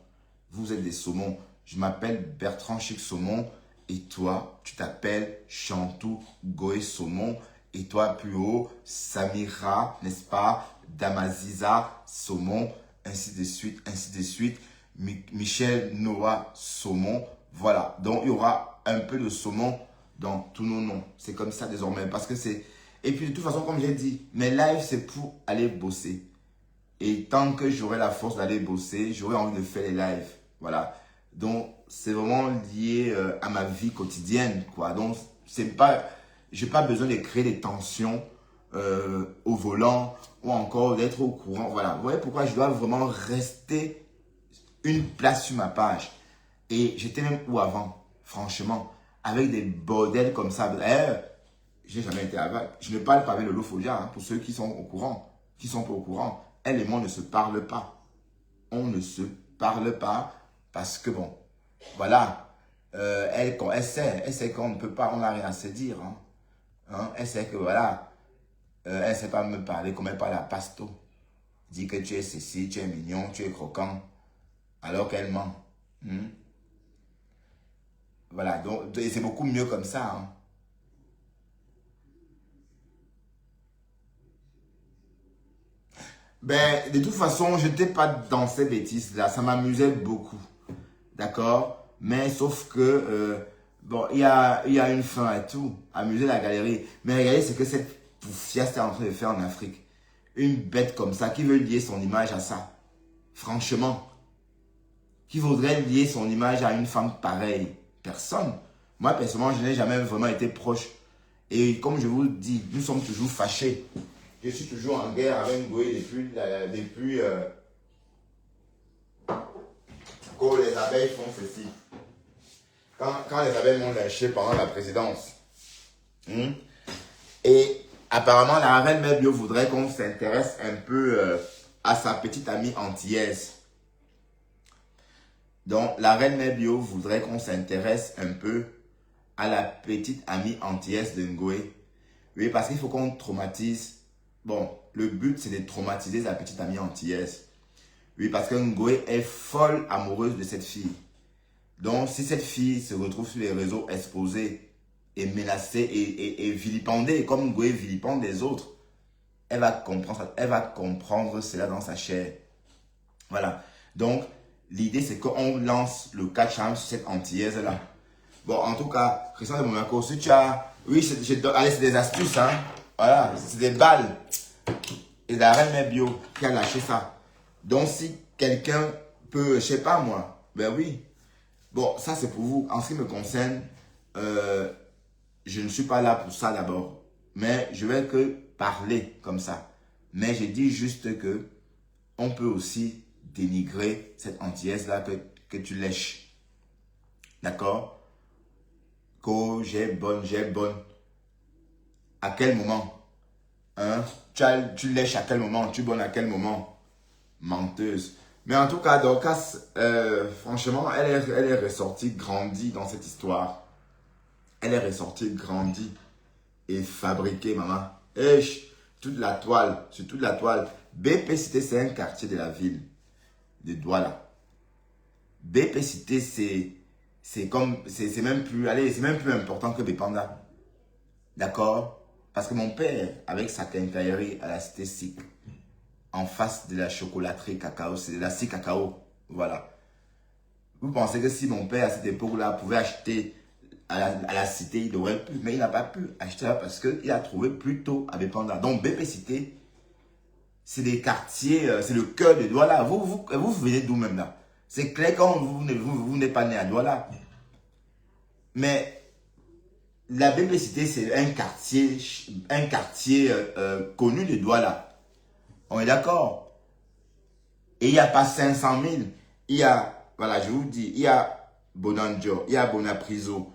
Speaker 1: Vous êtes des saumons. Je m'appelle Bertrand Chic Saumon. Et toi, tu t'appelles Chantou Goé Saumon. Et toi, plus haut, Samira, n'est-ce pas? Damaziza Saumon. Ainsi de suite, ainsi de suite. Michel Noah Saumon. Voilà. Donc, il y aura un peu de saumon dans tous nos noms. C'est comme ça désormais. Parce que c'est... Et puis de toute façon, comme j'ai dit, mes lives, c'est pour aller bosser. Et tant que j'aurai la force d'aller bosser, j'aurai envie de faire les lives. Voilà. Donc, c'est vraiment lié à ma vie quotidienne, quoi. Donc, c'est pas... J'ai pas besoin de créer des tensions au volant ou encore d'être au courant. Voilà. Vous voyez pourquoi je dois vraiment rester une place sur ma page. Et j'étais même où avant, franchement, avec des bordels comme ça. J'ai jamais été avec. Je ne parle pas avec Lolo Folia, hein, pour ceux qui sont au courant, qui sont pas au courant. Elle et moi, on ne se parle pas. On ne se parle pas parce que bon, voilà. Elle sait qu'on ne peut pas, on n'a rien à se dire. Hein. Hein? Elle sait que voilà, elle ne sait pas me parler comme elle parle à Pasto. Dit que tu es ceci, tu es mignon, tu es croquant, alors qu'elle ment. Hmm? Voilà, donc c'est beaucoup mieux comme ça. Hein. Ben, de toute façon, je n'étais pas dans ces bêtises-là. Ça m'amusait beaucoup. D'accord? Mais sauf que, bon, il y a une fin et tout. Amuser la galerie. Mais regardez ce que cette poufiasse est en train de faire en Afrique. Une bête comme ça, qui veut lier son image à ça? Franchement. Qui voudrait lier son image à une femme pareille? Personne. Moi, personnellement, je n'ai jamais vraiment été proche. Et comme je vous dis, nous sommes toujours fâchés. Je suis toujours en guerre avec Ngoé depuis que les abeilles font ceci. Quand les abeilles m'ont lâché pendant la présidence. Et apparemment, la reine Mère Bio voudrait qu'on s'intéresse un peu à sa petite amie antillaise. Donc, la reine Mère Bio voudrait qu'on s'intéresse un peu à la petite amie antillaise de Ngoé. Oui, parce qu'il faut qu'on traumatise. Bon, le but, c'est de traumatiser la petite amie antillaise. Oui, parce que Ngoé est folle amoureuse de cette fille. Donc, si cette fille se retrouve sur les réseaux exposée et menacée et vilipendée, comme Ngoé vilipende les autres, elle va comprendre cela dans sa chair. Voilà. Donc, l'idée, c'est qu'on lance le catch sur cette antillaise-là. Bon, en tout cas, Christian de Monaco, si tu as... Oui, allez, c'est des astuces, hein. Voilà, c'est des balles. Et la reine Mère Bio qui a lâché ça. Donc, si quelqu'un peut, je sais pas moi, ben oui. Bon, ça c'est pour vous. En ce qui me concerne, je ne suis pas là pour ça d'abord. Mais je vais que parler comme ça. Mais je dis juste que on peut aussi dénigrer cette antillaise-là que tu lèches. D'accord? Que j'ai bonne. À quel moment? Hein? Tu lèches à quel moment? Tu bonnes à quel moment? Menteuse. Mais en tout cas, Dorcas, franchement, elle est ressortie grandie dans cette histoire. Elle est ressortie grandie et fabriquée, maman. Et toute la toile, sur toute la toile. BP Cité, c'est un quartier de la ville de Douala. BP Cité, c'est même plus, allez, c'est même plus important que Bépanda. D'accord? Parce que mon père, avec sa quincaillerie à la Cité SIC, en face de la chocolaterie cacao, c'est de la SIC cacao. Voilà. Vous pensez que si mon père, à cette époque-là, pouvait acheter à la cité, il aurait pu, mais il n'a pas pu acheter parce qu'il a trouvé plus tôt à Bépanda. Donc, BP Cité, c'est des quartiers, c'est le cœur de Douala. Vous venez d'où même là? C'est clair quand vous n'êtes pas né à Douala. Mais la BP Cité, c'est un quartier connu de Douala. On est d'accord? Et il n'y a pas 500 000. Il y a, voilà, je vous dis, il y a Bonanjo, il y a Bonapriso,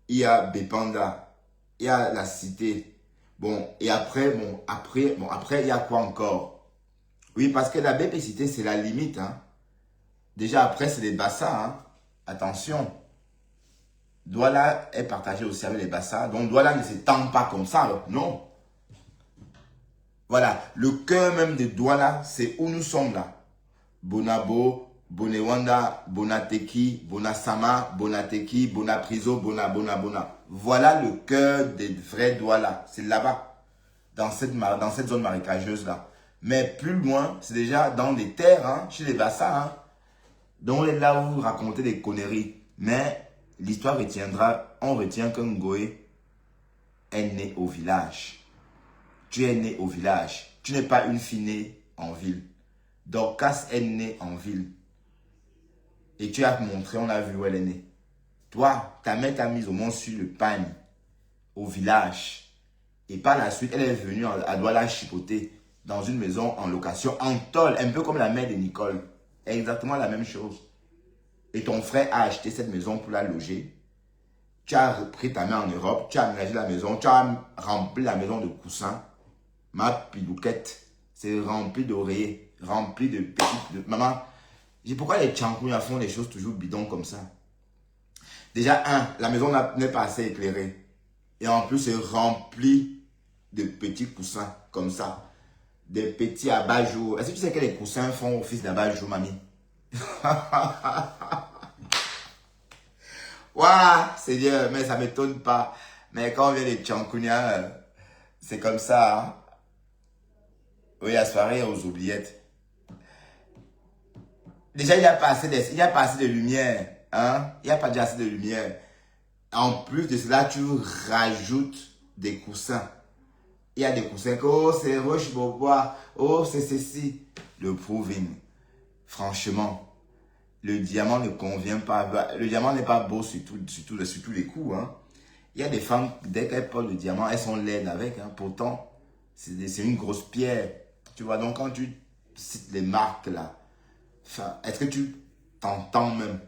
Speaker 1: il y a Bépanda, il y a la cité. Bon, et après, après, il y a quoi encore? Oui, parce que la BP Cité, c'est la limite. Hein. Déjà, après, c'est les bassins. Hein. Attention. Douala est partagé aussi avec les bassins. Donc, Douala ne s'étend pas comme ça. Alors. Non. Voilà. Le cœur même de Douala, c'est où nous sommes là. Bonabo, Bonewanda, Bonateki, Bonasama, Bonateki, Bonapriso, Bona. Voilà le cœur des vrais Douala. C'est là-bas, dans cette zone marécageuse-là. Mais plus loin, c'est déjà dans les terres, hein, chez les bassins. Hein. Donc là où vous racontez des conneries. Mais l'histoire retiendra, on retient que Ngoé est né au village. Tu es né au village. Tu n'es pas une fille née en ville. Dorcas est née en ville. Et tu as montré, on a vu où elle est née. Toi, ta mère t'a mise au moins sur le pagne, au village. Et par la suite, elle est venue à Douala chipoter dans une maison en location, en tôle, un peu comme la mère de Nicole. Exactement la même chose. Et ton frère a acheté cette maison pour la loger. Tu as pris ta mère en Europe, tu as aménagé la maison, tu as rempli la maison de coussins. Ma pilouquette, c'est rempli d'oreillers, rempli de petites... Maman, pourquoi les Tchankouya font les choses toujours bidons comme ça? Déjà, la maison n'est pas assez éclairée. Et en plus, c'est rempli de petits coussins comme ça. Des petits abat-jours. Est-ce que tu sais que les coussins font office d'abat-jour, mamie? Waouh, Seigneur, mais ça ne m'étonne pas. Mais quand on vient des Tchankouya, c'est comme ça. Hein? Oui, à soirée, aux oubliettes. Déjà, il n'y a pas assez de lumière. Hein? Il n'y a pas déjà assez de lumière. En plus de cela, tu rajoutes des coussins. Il y a des coussins que, oh, c'est roche bobois. Oh, c'est ceci. Le proving. Franchement, le diamant ne convient pas. Le diamant n'est pas beau sur tous les coups. Hein? Il y a des femmes, dès qu'elles portent le diamant, elles sont laides avec. Hein? Pourtant, c'est une grosse pierre. Tu vois, donc quand tu cites les marques là, est-ce que tu t'entends même?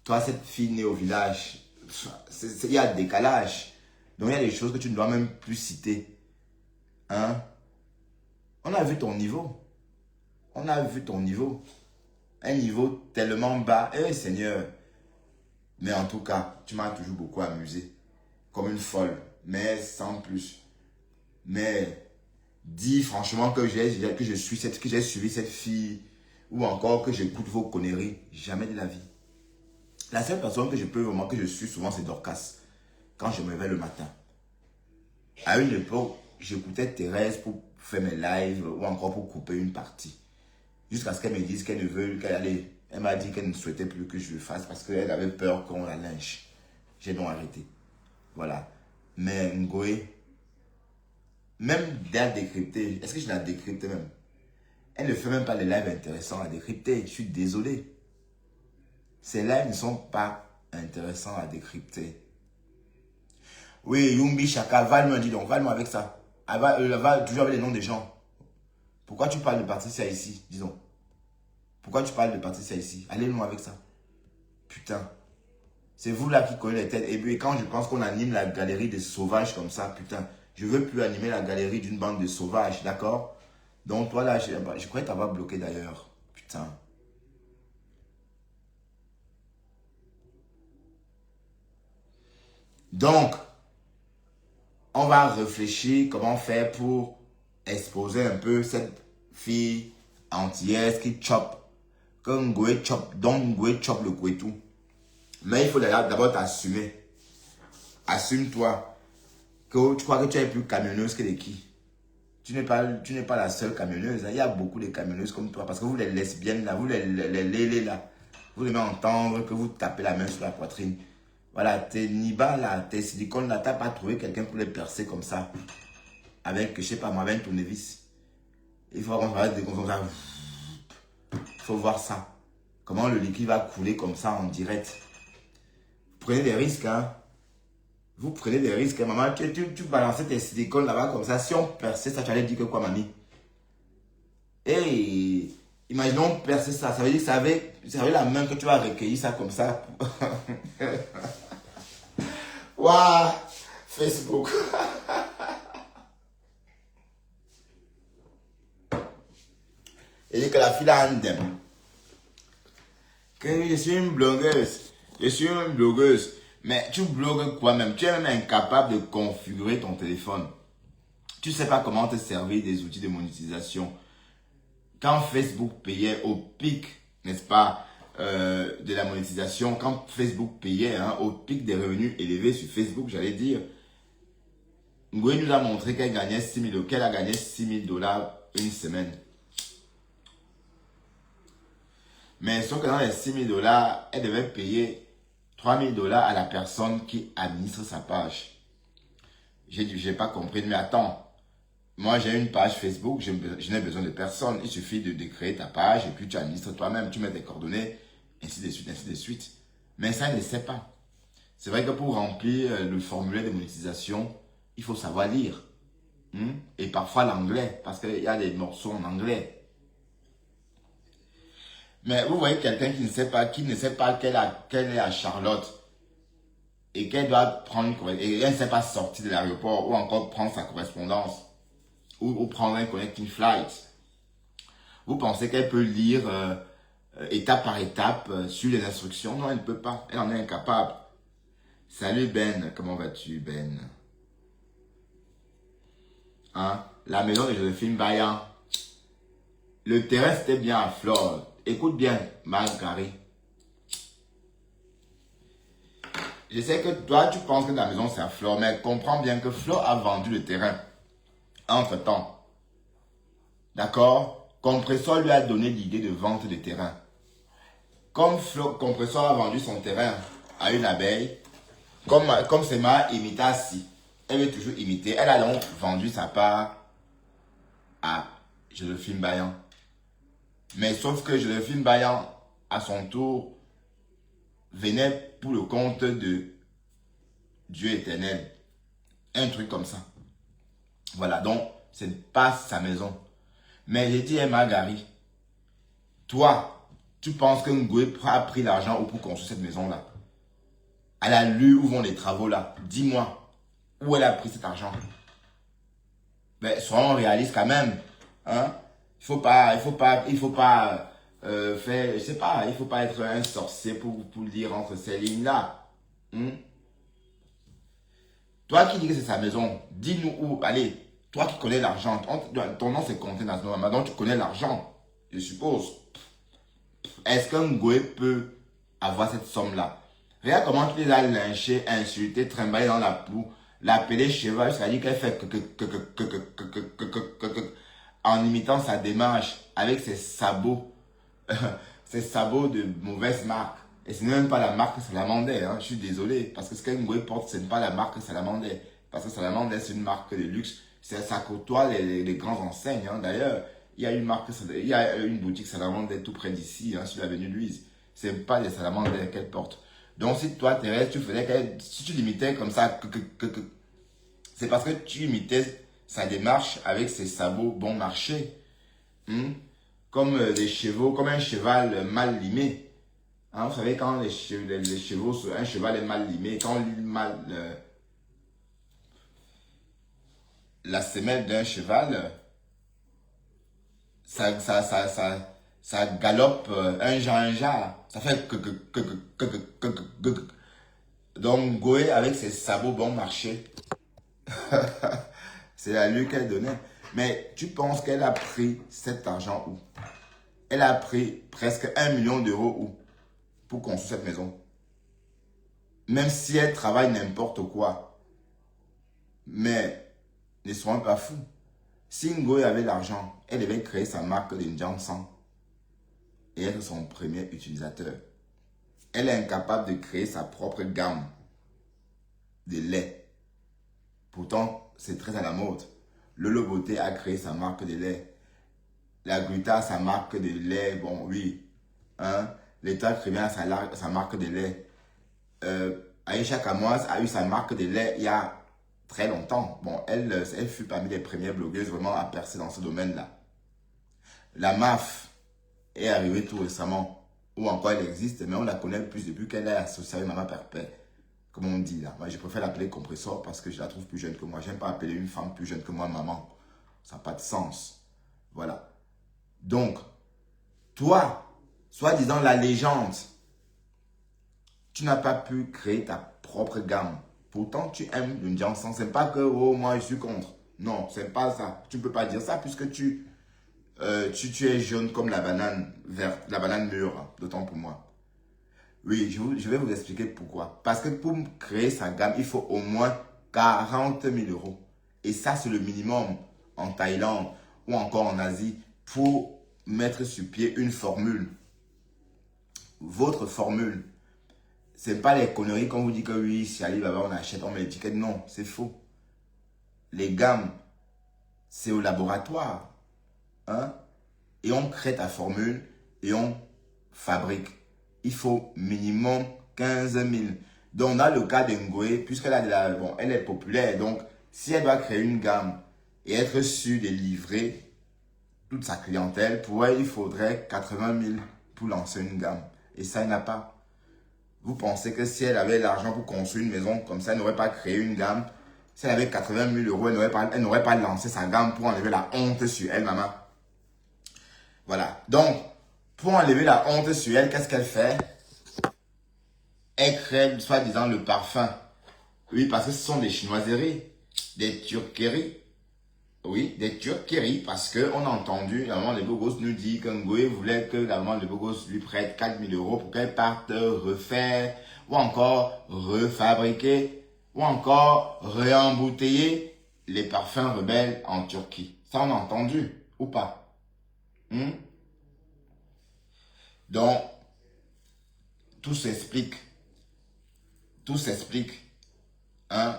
Speaker 1: Toi, cette fille née au village, il y a un décalage. Donc, il y a des choses que tu ne dois même plus citer. Hein? On a vu ton niveau. On a vu ton niveau. Un niveau tellement bas. Eh Seigneur. Mais en tout cas, tu m'as toujours beaucoup amusé. comme une folle, mais sans plus. Mais dis franchement que j'ai suivi cette fille ou encore que j'écoute vos conneries, jamais de la vie. La seule personne que je suis souvent, c'est Dorcas, quand je me réveille le matin. À une époque, j'écoutais Thérèse pour faire mes lives ou encore pour couper une partie. Jusqu'à ce qu'elle me dise qu'elle ne veut qu'elle allait. Elle m'a dit qu'elle ne souhaitait plus que je le fasse parce qu'elle avait peur qu'on la lynche. J'ai donc arrêté. Voilà. Mais Ngoé, même d'elle décrypter, est-ce que je la décrypte même? Elle ne fait même pas les lives intéressants à décrypter. Je suis désolé. Ces lives ne sont pas intéressants à décrypter. Oui, Yumbi Chaka, Val-moi, dis donc, Val-moi avec ça. Elle va toujours avec les noms des gens. Pourquoi tu parles de Patricia ici, disons? Pourquoi tu parles de Patricia ici? Allez-nous avec ça. Putain. C'est vous là qui connaissez les têtes. Et puis quand je pense qu'on anime la galerie des sauvages comme ça, putain, je veux plus animer la galerie d'une bande de sauvages, d'accord? Donc toi là, je croyais t'avoir bloqué d'ailleurs. Putain. Donc, on va réfléchir comment faire pour exposer un peu cette fille antillaise qui chope. Que Ngoé chope, donc Ngoé chope le Kouetou. Mais il faut d'abord t'assumer. Assume-toi. Que tu crois que tu es plus camionneuse que les qui? Tu n'es pas la seule camionneuse. Hein. Il y a beaucoup de camionneuses comme toi. Parce que vous les lesbiennes là, vous les lélés là. Vous aimez entendre que vous tapez la main sur la poitrine. Voilà, tes Niba là, tes silicones là, t'as pas trouvé quelqu'un pour les percer comme ça. Avec, je sais pas moi, avec un tournevis. Il faut qu'on fasse des comme ça. Il faut voir ça. Comment le liquide va couler comme ça en direct. Prenez des risques, hein. Vous prenez des risques, hein. Maman, tu balançais tes silicones là-bas comme ça. Si on perçait ça, tu allais dire que quoi, mamie? Et imaginons percer ça. Ça veut dire que ça avait la main que tu vas recueillir ça comme ça. Waouh! Facebook. Et que la fille a un dème. Que je suis une blogueuse. Je suis une blogueuse. Mais tu blogues quoi même? Tu es même incapable de configurer ton téléphone. Tu ne sais pas comment te servir des outils de monétisation. Quand Facebook payait au pic, n'est-ce pas, de la monétisation, quand Facebook payait au pic des revenus élevés sur Facebook, j'allais dire, Ngoé nous a montré qu'elle gagnait 6 000, qu'elle a gagné 6 000 $ une semaine. Mais sauf que dans les 6 000 $, elle devait payer 3 000 $ à la personne qui administre sa page. J'ai pas compris, mais attends. Moi, j'ai une page Facebook, je n'ai besoin de personne. Il suffit de créer ta page et puis tu administres toi-même, tu mets tes coordonnées, ainsi de suite, ainsi de suite. Mais ça, elle ne sait pas. C'est vrai que pour remplir le formulaire de monétisation, il faut savoir lire. Et parfois l'anglais, parce qu'il y a des morceaux en anglais. Mais vous voyez quelqu'un qui ne sait pas qu'elle est à Charlotte et qu'elle doit prendre, et elle ne sait pas sortir de l'aéroport ou encore prendre sa correspondance ou prendre un connecting flight. Vous pensez qu'elle peut lire étape par étape sur les instructions? Non, elle ne peut pas. Elle en est incapable. Salut Ben, comment vas-tu Ben? Hein? La maison de Joséphine Bayan. Le terrain c'était bien à Flore. Écoute bien, Marguerite. Je sais que toi, tu penses que ta maison c'est à Flore, mais comprends bien que Flore a vendu le terrain entre-temps. D'accord? Compressor lui a donné l'idée de vente de terrain. Comme Compressor a vendu son terrain à une abeille, comme c'est ma imitation, elle veut toujours imiter. Elle a donc vendu sa part à Joséphine Bayan. Mais sauf que Joséphine Bayan, à son tour, venait pour le compte de Dieu éternel. Un truc comme ça. Voilà, donc, ce n'est pas sa maison. Mais j'ai dit à Marguerite, toi, tu penses que Ngoé a pris l'argent pour construire cette maison-là? Elle a lu où vont les travaux là. Dis-moi, où elle a pris cet argent? Mais soyons réalistes quand même. Hein? Il faut pas faire, je sais pas, il faut pas être un sorcier pour lire entre ces lignes-là. Toi qui dis que c'est sa maison, dis-nous où. Allez, toi qui connais l'argent, ton nom c'est compté dans ce nom, donc tu connais l'argent, je suppose. Est-ce qu'un Ngoé peut avoir cette somme-là? Regarde comment tu les as lynchés, insultés, trimballés dans la boue, l'appeler cheval, c'est-à-dire qu'elle fait en imitant sa démarche avec ses sabots, ses sabots de mauvaise marque. Et ce n'est même pas la marque Salamandais, hein. Je suis désolé, parce que ce qu'un Ngoé porte, ce n'est pas la marque Salamandais. Parce que Salamandais, c'est une marque de luxe. Ça côtoie les grands enseignes, hein. D'ailleurs, il y a une boutique Salamandais tout près d'ici, hein, sur l'avenue Louise. Ce n'est pas les Salamandais qu'elle porte. Donc, si toi, Thérèse, si tu limitais comme ça, c'est parce que tu imitais sa démarche avec ses sabots bon marché. Hmm? Comme des chevaux, comme un cheval mal limé. Hein, vous savez, quand les chevaux, un cheval est mal limé, quand on lit mal la semelle d'un cheval, ça galope un jar. Ça fait que. Donc, Goé, avec ses sabots bon marché, c'est la lui qu'elle donnait. Mais tu penses qu'elle a pris cet argent où? Elle a pris presque 1 million d'euros où? Pour construire cette maison. Même si elle travaille n'importe quoi. Mais ne soyons pas fous. Si Ngoé avait l'argent, elle devait créer sa marque de N'Djansan et être son premier utilisateur. Elle est incapable de créer sa propre gamme de lait. Pourtant, c'est très à la mode. Lolo Beauté a créé sa marque de lait. La Gruta a sa marque de lait. Bon, oui. Hein? L'État Crémien a sa marque de lait. Aïcha Kamoise a eu sa marque de lait il y a très longtemps. Bon, elle fut parmi les premières blogueuses vraiment à percer dans ce domaine-là. La MAF est arrivée tout récemment, ou encore elle existe, mais on la connaît plus depuis qu'elle est associée avec Maman Perpet. Comme on dit là. Moi, je préfère l'appeler compresseur parce que je la trouve plus jeune que moi. J'aime pas appeler une femme plus jeune que moi maman. Ça n'a pas de sens. Voilà. Donc, toi, soi-disant la légende, tu n'as pas pu créer ta propre gamme. Pourtant, tu aimes le N'Djansan. Ce n'est pas que, oh, moi, je suis contre. Non, c'est pas ça. Tu ne peux pas dire ça puisque tu es jaune comme la banane verte, la banane mûre, hein, d'autant pour moi. Oui, je vais vous expliquer pourquoi. Parce que pour créer sa gamme, il faut au moins 40 000 euros. Et ça, c'est le minimum en Thaïlande ou encore en Asie pour mettre sur pied une formule. Votre formule. Ce n'est pas les conneries qu'on vous dit que oui, si Ali Baba, on achète, on met l'étiquette. Non, c'est faux. Les gammes, c'est au laboratoire. Hein? Et on crée ta formule et on fabrique. Il faut minimum 15 000. Donc, dans le cas d'Ngoé, puisqu'elle a bon, elle est populaire, donc si elle doit créer une gamme et être sûre de livrer toute sa clientèle, pour elle, il faudrait 80 000 pour lancer une gamme. Et ça, elle n'a pas. Vous pensez que si elle avait l'argent pour construire une maison comme ça, elle n'aurait pas créé une gamme? Si elle avait 80 000 euros, elle n'aurait pas lancé sa gamme pour enlever la honte sur elle, maman. Voilà. Donc, pour enlever la honte sur elle, qu'est-ce qu'elle fait? Elle crée, soi-disant, le parfum. Oui, parce que ce sont des chinoiseries, des turqueries. Oui, des turqueries, parce qu'on a entendu, la maman de Bogos nous dit que Ngoé voulait que la maman de Bogos lui prête 4 000 euros pour qu'elle parte refaire, ou encore refabriquer, ou encore réembouteiller les parfums rebelles en Turquie. Ça, on a entendu, ou pas? Donc, tout s'explique. Tout s'explique. Hein?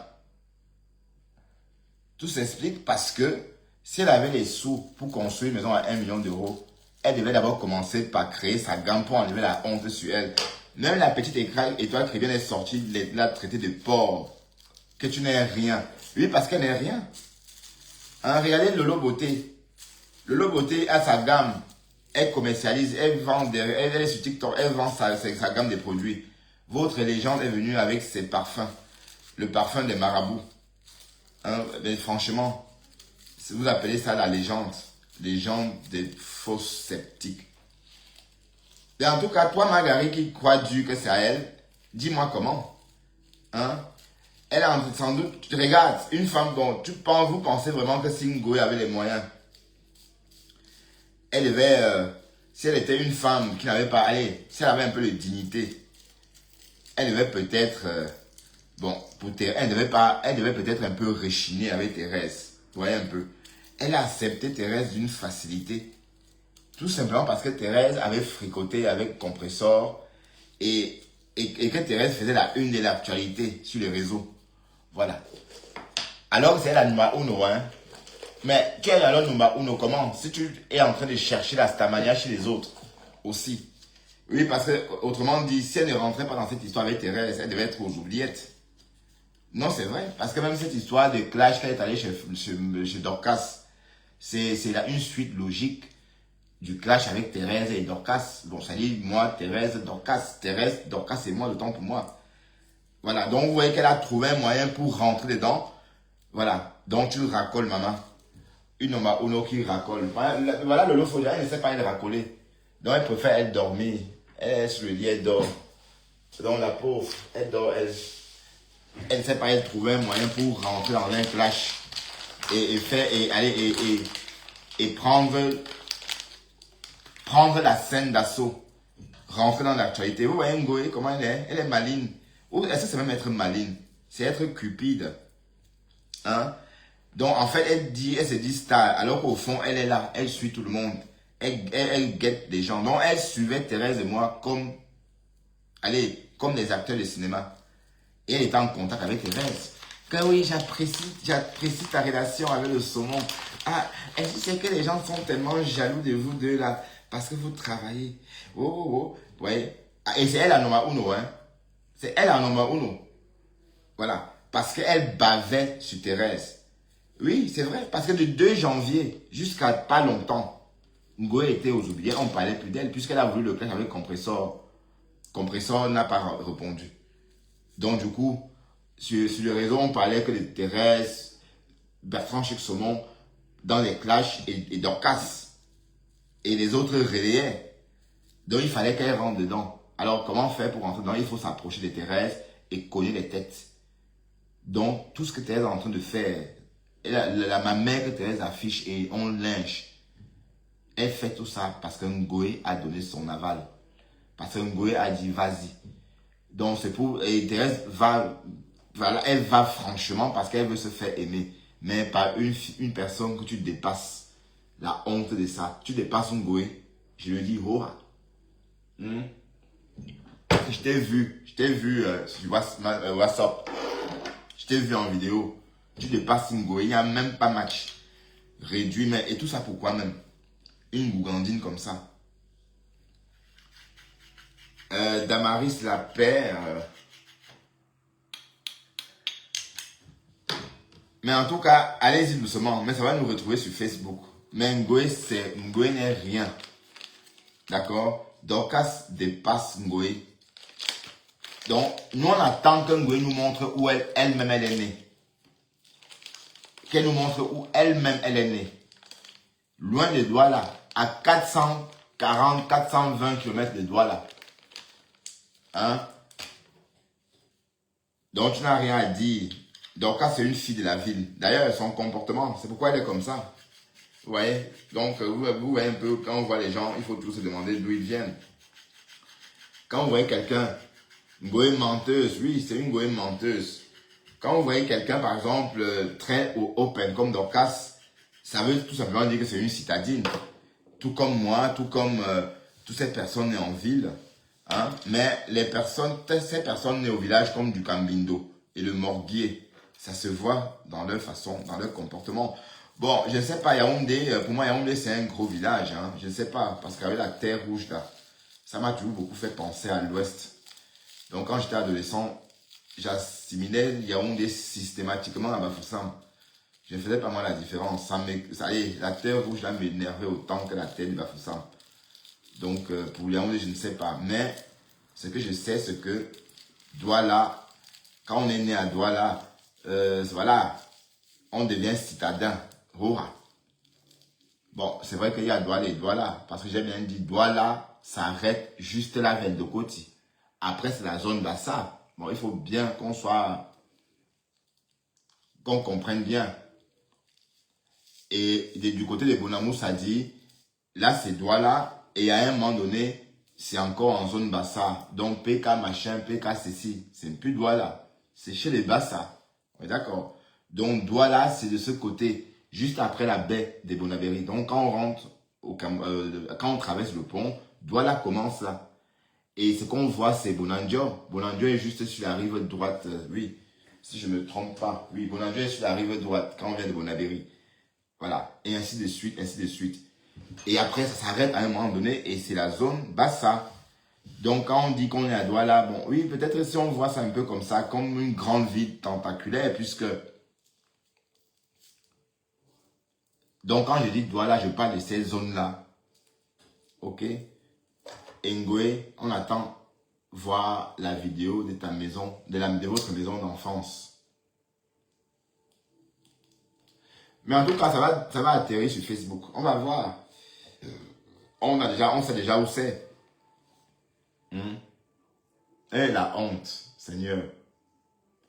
Speaker 1: Tout s'explique parce que si elle avait les sous pour construire une maison à 1 million d'euros, elle devait d'abord commencer par créer sa gamme pour enlever la honte sur elle. Même la petite étoile chrétienne est sortie, l'a traité de porc. Que tu n'es rien. Oui, parce qu'elle n'est rien. Hein, regardez Lolo Beauté. Lolo Beauté a sa gamme. Elle commercialise, elle vend, elle est sur TikTok, elle vend sa gamme de produits. Votre légende est venue avec ses parfums. Le parfum des marabouts. Hein, mais franchement, si vous appelez ça la légende des faux sceptiques. Et en tout cas, toi, Marguerite, qui crois Dieu que c'est à elle, dis-moi comment. Hein? Elle a sans doute, tu regardes, une femme, bon, vous pensez vraiment que si Ngoé avait les moyens, elle devait, si elle était une femme qui n'avait pas, allez, si elle avait un peu de dignité, elle devait peut-être, bon, elle devait peut-être un peu rechiner avec Thérèse. Vous voyez un peu. Elle a accepté Thérèse d'une facilité. Tout simplement parce que Thérèse avait fricoté avec Compressor et que Thérèse faisait la une de l'actualité sur les réseaux. Voilà. Alors c'est la numéro uno, hein. Mais quelle est alors numéro uno? Comment? Si tu es en train de chercher la stamania chez les autres aussi. Oui, parce que, autrement dit, si elle ne rentrait pas dans cette histoire avec Thérèse, elle devait être aux oubliettes. Non, c'est vrai. Parce que même cette histoire de clash qu'elle est allée chez Dorcas, c'est une suite logique du clash avec Thérèse et Dorcas. Bon, ça dit, moi, Thérèse, Dorcas. Thérèse, Dorcas, c'est moi, le temps pour moi. Voilà. Donc, vous voyez qu'elle a trouvé un moyen pour rentrer dedans. Voilà. Donc, tu racoles, maman. Une uno qui racole. Voilà, Lolo Folia, elle ne sait pas elle racoler. Donc, elle préfère elle dormir. Elle est sur le lit, elle dort. Donc, la pauvre, elle dort, elle ne sait pas elle trouver un moyen pour rentrer dans un clash. Et faire, et aller, et prendre la scène d'assaut. Rentrer dans l'actualité. Vous voyez Ngoé, comment elle est? Elle est maligne. Ou est-ce que c'est même être maligne? C'est être cupide. Hein? Donc, en fait, elle se dit star, alors qu'au fond, elle est là, elle suit tout le monde. Elle guette des gens. Donc, elle suivait Thérèse et moi comme, allez, comme des acteurs de cinéma. Et elle était en contact avec Thérèse. Que oui, j'apprécie ta relation avec le saumon. Ah, est-ce que c'est que les gens sont tellement jaloux de vous deux là, parce que vous travaillez. Oh, oh, oh. Ouais. Ah, et c'est elle la numéro uno, hein. C'est elle la numéro uno. Voilà. Parce qu'elle bavait sur Thérèse. Oui, c'est vrai. Parce que du 2 janvier jusqu'à pas longtemps, Ngoé était aux oubliettes. On ne parlait plus d'elle puisqu'elle a voulu le clash avec Compressor. Compressor n'a pas répondu. Donc du coup, sur le réseau, on parlait que de Thérèse, Bertrand Chic-Saumon, dans les clashs et Dorcas. Et les autres relayaient. Donc il fallait qu'elle rentre dedans. Alors comment faire pour rentrer dedans? Il faut s'approcher de Thérèse et cogner les têtes. Donc tout ce que Thérèse est en train de faire, la mamelle que Thérèse affiche et on lynche, elle fait tout ça parce que Ngoé a donné son aval. Parce que Ngoé a dit vas-y. Donc c'est pour... Et Thérèse elle va franchement parce qu'elle veut se faire aimer. Mais par une personne que tu dépasses. La honte de ça. Tu dépasses Ngoé. Je lui dis, oh. Je t'ai vu sur WhatsApp. Je t'ai vu en vidéo. Tu dépasses Ngoé. Il n'y a même pas match. Réduit, mais... Et tout ça pourquoi même? Une gougandine comme ça. Damaris la paix. Mais en tout cas, allez-y doucement. Mais ça va nous retrouver sur Facebook. Mais Ngoé n'est rien. D'accord? Dorcas dépasse Ngoé. Donc, nous on attend que Ngoé nous montre où elle-même elle est née. Qu'elle nous montre où elle-même elle est née. Loin de Douala. À 440, 420 km de Douala. Hein? Donc tu n'as rien à dire. Dorcas c'est une fille de la ville. D'ailleurs son comportement, c'est pourquoi elle est comme ça. Vous voyez? Donc vous voyez un peu, quand on voit les gens, il faut toujours se demander d'où ils viennent. Quand vous voyez quelqu'un, une goémette menteuse, oui c'est une goémette menteuse. Quand vous voyez quelqu'un par exemple très open comme Dorcas, ça veut tout simplement dire que c'est une citadine. Tout comme moi, tout comme toutes ces personnes nées en ville. Hein? Mais ces personnes nées au village comme du Cambindo et le Morguier, ça se voit dans leur façon, dans leur comportement. Bon, je ne sais pas, Yaoundé, pour moi Yaoundé c'est un gros village, hein? Je ne sais pas, parce qu'avec la terre rouge là, ça m'a toujours beaucoup fait penser à l'ouest. Donc quand j'étais adolescent, j'assimilais Yaoundé systématiquement à Bafoussam. Je ne faisais pas moi la différence. La terre rouge là m'énervait autant que la terre de Bafoussam. Donc, pour Yaoundé, je ne sais pas. Mais, ce que je sais, c'est que Douala, quand on est né à Douala, voilà, on devient citadin. Hora. Bon, c'est vrai qu'il y a Douala et Douala. Parce que j'ai bien dit, Douala s'arrête juste là vers de Koti. Après, c'est la zone Bassa. Bon, il faut bien qu'on soit qu'on comprenne bien. Et du côté de Bonamou, ça dit, là, c'est Douala. Et à un moment donné, c'est encore en zone Bassa. Donc, PK machin, PK ceci. C'est plus Douala. C'est chez les Bassa. On est d'accord. Donc, Douala, c'est de ce côté, juste après la baie des Bonabéry. Donc, quand on rentre, quand on traverse le pont, Douala commence là. Et ce qu'on voit, c'est Bonandio. Bonandio est juste sur la rive droite. Oui, si je ne me trompe pas. Oui, Bonandio est sur la rive droite quand on vient de Bonabéry. Voilà. Et ainsi de suite, ainsi de suite. Et après, ça s'arrête à un moment donné et c'est la zone Bassa. Donc, quand on dit qu'on est à Douala, bon, oui, peut-être si on voit ça un peu comme ça, comme une grande ville tentaculaire, puisque... Donc, quand je dis Douala, je parle de ces zones-là. Ok? Ngwe, on attend voir la vidéo de ta maison, de votre maison d'enfance. Mais en tout cas, ça va atterrir sur Facebook. On va voir. On sait déjà où c'est. Et la honte, Seigneur.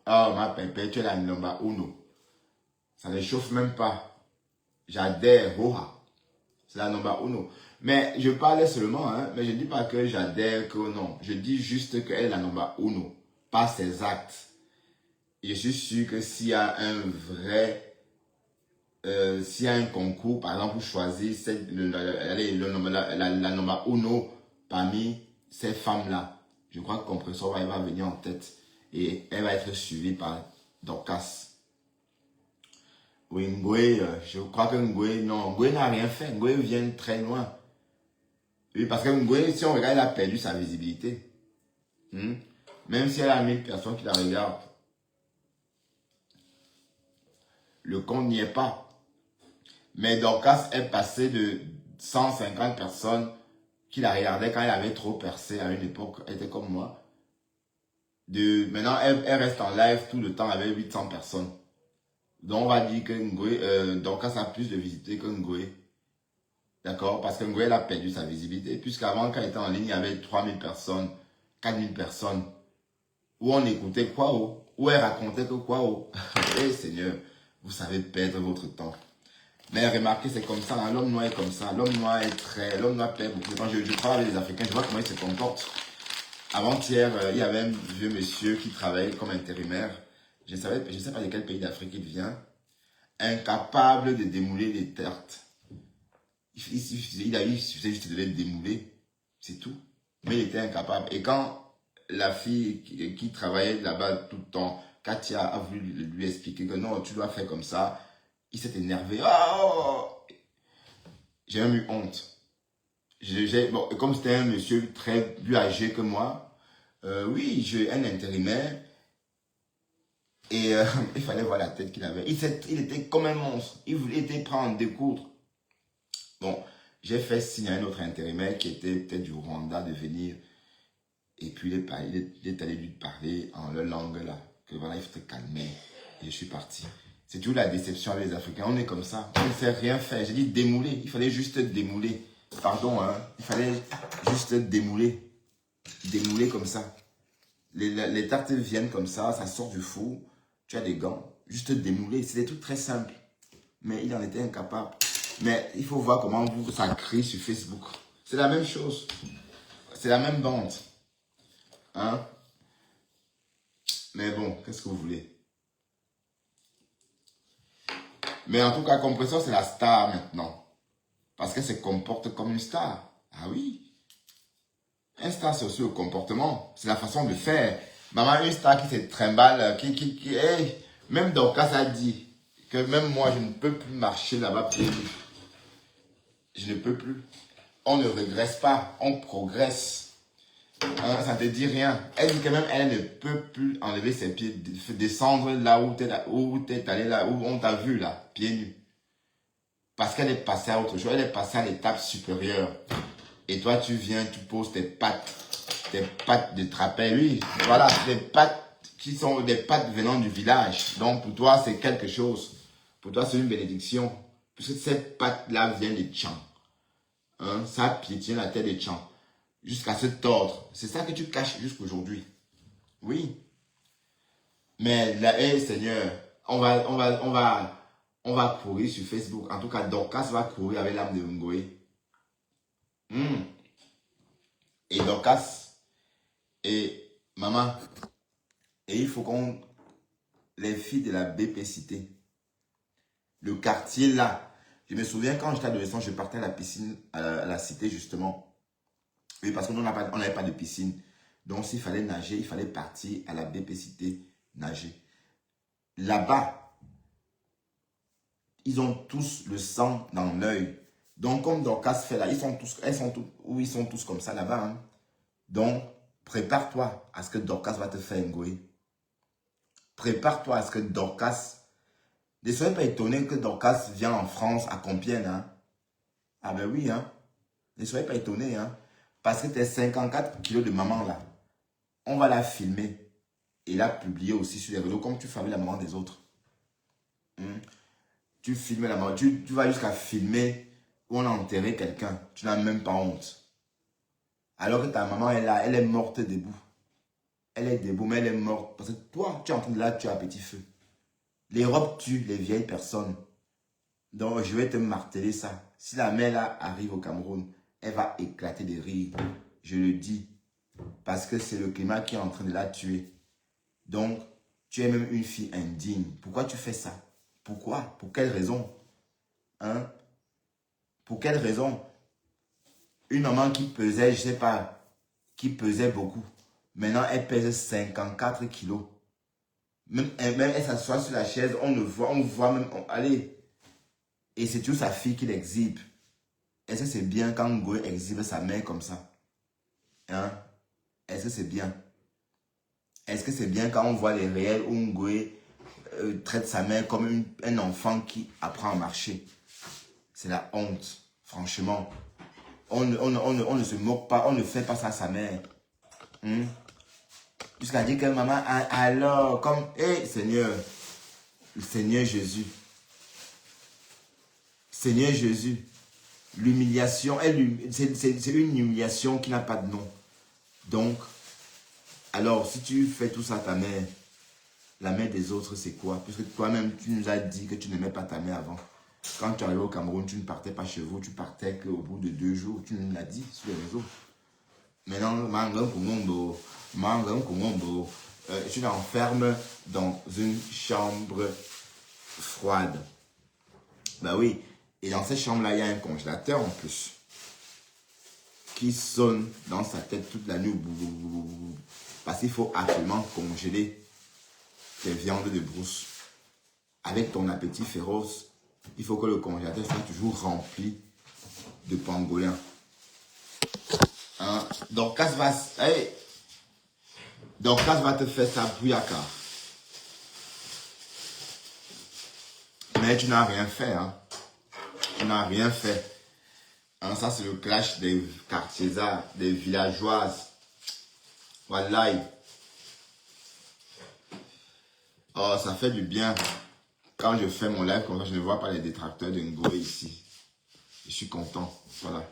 Speaker 1: Oh, ma pépé, tu es la number uno. Ça ne chauffe même pas. J'adhère. C'est la number uno. Mais je parlais seulement, hein, mais je ne dis pas que j'adhère, que non. Je dis juste qu'elle est la number uno, pas ses actes. Et je suis sûr que s'il y a un vrai, s'il y a un concours, par exemple, pour choisir la number uno parmi ces femmes-là, je crois que Compressor va venir en tête et elle va être suivie par Dorcas. Oui, Ngwe, je crois que Ngwe, non, Ngwe n'a rien fait. Ngwe vient très loin. Oui, parce que Ngwe, si on regarde, elle a perdu sa visibilité. Même si elle a 1000 personnes qui la regardent, le compte n'y est pas. Mais Dorcas est passé de 150 personnes qui la regardaient quand elle avait trop percé à une époque. Elle était comme moi. Maintenant, elle reste en live tout le temps avec 800 personnes. Donc, on va dire que Ngwe, Dorcas a plus de visibilité que Ngwe. D'accord? Parce que Ngwe, elle a perdu sa visibilité. Puisqu'avant, quand elle était en ligne, il y avait 3000 personnes, 4000 personnes. Où on écoutait Kwao. Où elle racontait que Kwao. Eh Seigneur, vous savez perdre votre temps. Mais remarquez, c'est comme ça. Hein, l'homme noir est comme ça. L'homme noir est très... L'homme noir perd beaucoup. Quand je parle avec les Africains, je vois comment ils se comportent. Avant-hier, il y avait un vieux monsieur qui travaillait comme intérimaire. Je ne sais pas de quel pays d'Afrique il vient. Incapable de démouler les terres. Il suffisait juste de les démouler. C'est tout. Mais il était incapable. Et quand la fille qui travaillait là-bas tout le temps, Katia a voulu lui expliquer que non, tu dois faire comme ça, il s'est énervé. Oh! J'ai même eu honte. Bon, comme c'était un monsieur très plus âgé que moi, oui, j'ai un intérimaire. Et il fallait voir la tête qu'il avait. Il était comme un monstre. Il était prêt à en découdre. Bon, j'ai fait signe à un autre intérimaire qui était peut-être du Rwanda de venir. Et puis il est allé lui parler en leur langue là. Que voilà, il faut te calmer. Et je suis parti. C'est toujours la déception avec les Africains. On est comme ça. On ne sait rien faire. J'ai dit démouler. Il fallait juste démouler. Pardon, hein. Il fallait juste démouler. Démouler comme ça. Les tartes viennent comme ça. Ça sort du four. Tu as des gants. Juste démouler. C'est des trucs très simples. Mais il en était incapable. Mais il faut voir comment ça crie sur Facebook. C'est la même chose. C'est la même bande. Hein? Mais bon, qu'est-ce que vous voulez? Mais en tout cas, Compressor, c'est la star maintenant. Parce qu'elle se comporte comme une star. Ah oui. Un star, c'est aussi le comportement. C'est la façon de faire. Maman, une star qui se trimballe, hey, même Dorcas a dit que même moi, je ne peux plus marcher là-bas. Je ne peux plus. On ne régresse pas, on progresse. Hein, ça ne te dit rien. Elle dit que même elle ne peut plus enlever ses pieds, descendre là où tu es allé, là où on t'a vu, là, pieds nus. Parce qu'elle est passée à autre chose, elle est passée à l'étape supérieure. Et toi, tu viens, tu poses tes pattes de trapèze. Oui, voilà, des pattes qui sont des pattes venant du village. Donc pour toi, c'est quelque chose. Pour toi, c'est une bénédiction. Puisque cette patte-là vient des Tchans. Hein, ça piétine la tête des Tchans. Jusqu'à se tordre. C'est ça que tu caches jusqu'aujourd'hui. Oui. Mais là, hey, Seigneur, on va courir sur Facebook. En tout cas, Dorcas va courir avec l'âme de Ngoé. Et Dorcas et maman. Et il faut qu'on... Les filles de la BP Cité. Le quartier là. Je me souviens quand j'étais adolescent, je partais à la piscine, à la cité justement. Oui, parce qu'on n'avait pas de piscine. Donc s'il fallait nager, il fallait partir à la BP Cité nager. Là-bas, ils ont tous le sang dans l'œil. Donc comme Dorcas fait là, ils sont tous comme ça là-bas. Hein. Donc prépare-toi à ce que Dorcas va te faire engouer. Prépare-toi à ce que Dorcas... Ne soyez pas étonné que Dorcas vient en France à Compiègne. Hein. Ah ben oui, hein. Ne soyez pas étonné, hein. Parce que tes 54 kilos de maman là, on va la filmer et la publier aussi sur les réseaux comme tu fais avec la maman des autres. Tu filmes la maman, tu vas jusqu'à filmer où on a enterré quelqu'un. Tu n'as même pas honte. Alors que ta maman est là, elle est morte debout. Elle est debout, mais elle est morte. Parce que toi, tu es en train de la tuer à petit feu. Les robes tuent les vieilles personnes. Donc, je vais te marteler ça. Si la mère là arrive au Cameroun, elle va éclater de rire. Je le dis. Parce que c'est le climat qui est en train de la tuer. Donc, tu es même une fille indigne. Pourquoi tu fais ça? Pourquoi? Pour quelle raison? Hein? Pour quelle raison? Une maman qui pesait, je ne sais pas, qui pesait beaucoup. Maintenant, elle pèse 54 kilos. Même elle s'assoit sur la chaise, on voit même, allez. Et c'est toujours sa fille qui l'exhibe. Est-ce que c'est bien quand Ngoé exhibe sa mère comme ça? Hein? Est-ce que c'est bien? Est-ce que c'est bien quand on voit les réels où Ngoé traite sa mère comme un enfant qui apprend à marcher? C'est la honte, franchement. On ne se moque pas, on ne fait pas ça à sa mère. Jusqu'à dire que maman, alors, comme, hé Seigneur, Seigneur Jésus, Seigneur Jésus, l'humiliation, c'est une humiliation qui n'a pas de nom. Donc, alors, si tu fais tout ça à ta mère, la mère des autres, c'est quoi? Puisque toi-même, tu nous as dit que tu n'aimais pas ta mère avant. Quand tu arrivais au Cameroun, tu ne partais pas chez vous, tu partais qu'au bout de 2 jours. Tu nous l'as dit sur les réseaux. Maintenant, tu l'enfermes dans une chambre froide. Bah oui. Et dans cette chambre-là, il y a un congélateur en plus. Qui sonne dans sa tête toute la nuit. Parce qu'il faut absolument congeler tes viandes de brousse. Avec ton appétit féroce, il faut que le congélateur soit toujours rempli de pangolins. Hein? Dorcas va te faire sa bouillaka. Mais tu n'as rien fait. Hein? Tu n'as rien fait. Hein, ça, c'est le clash des quartiers, des villageoises. Voilà. Oh, ça fait du bien. Quand je fais mon live comme ça, je ne vois pas les détracteurs de Ngoé ici. Je suis content. Voilà.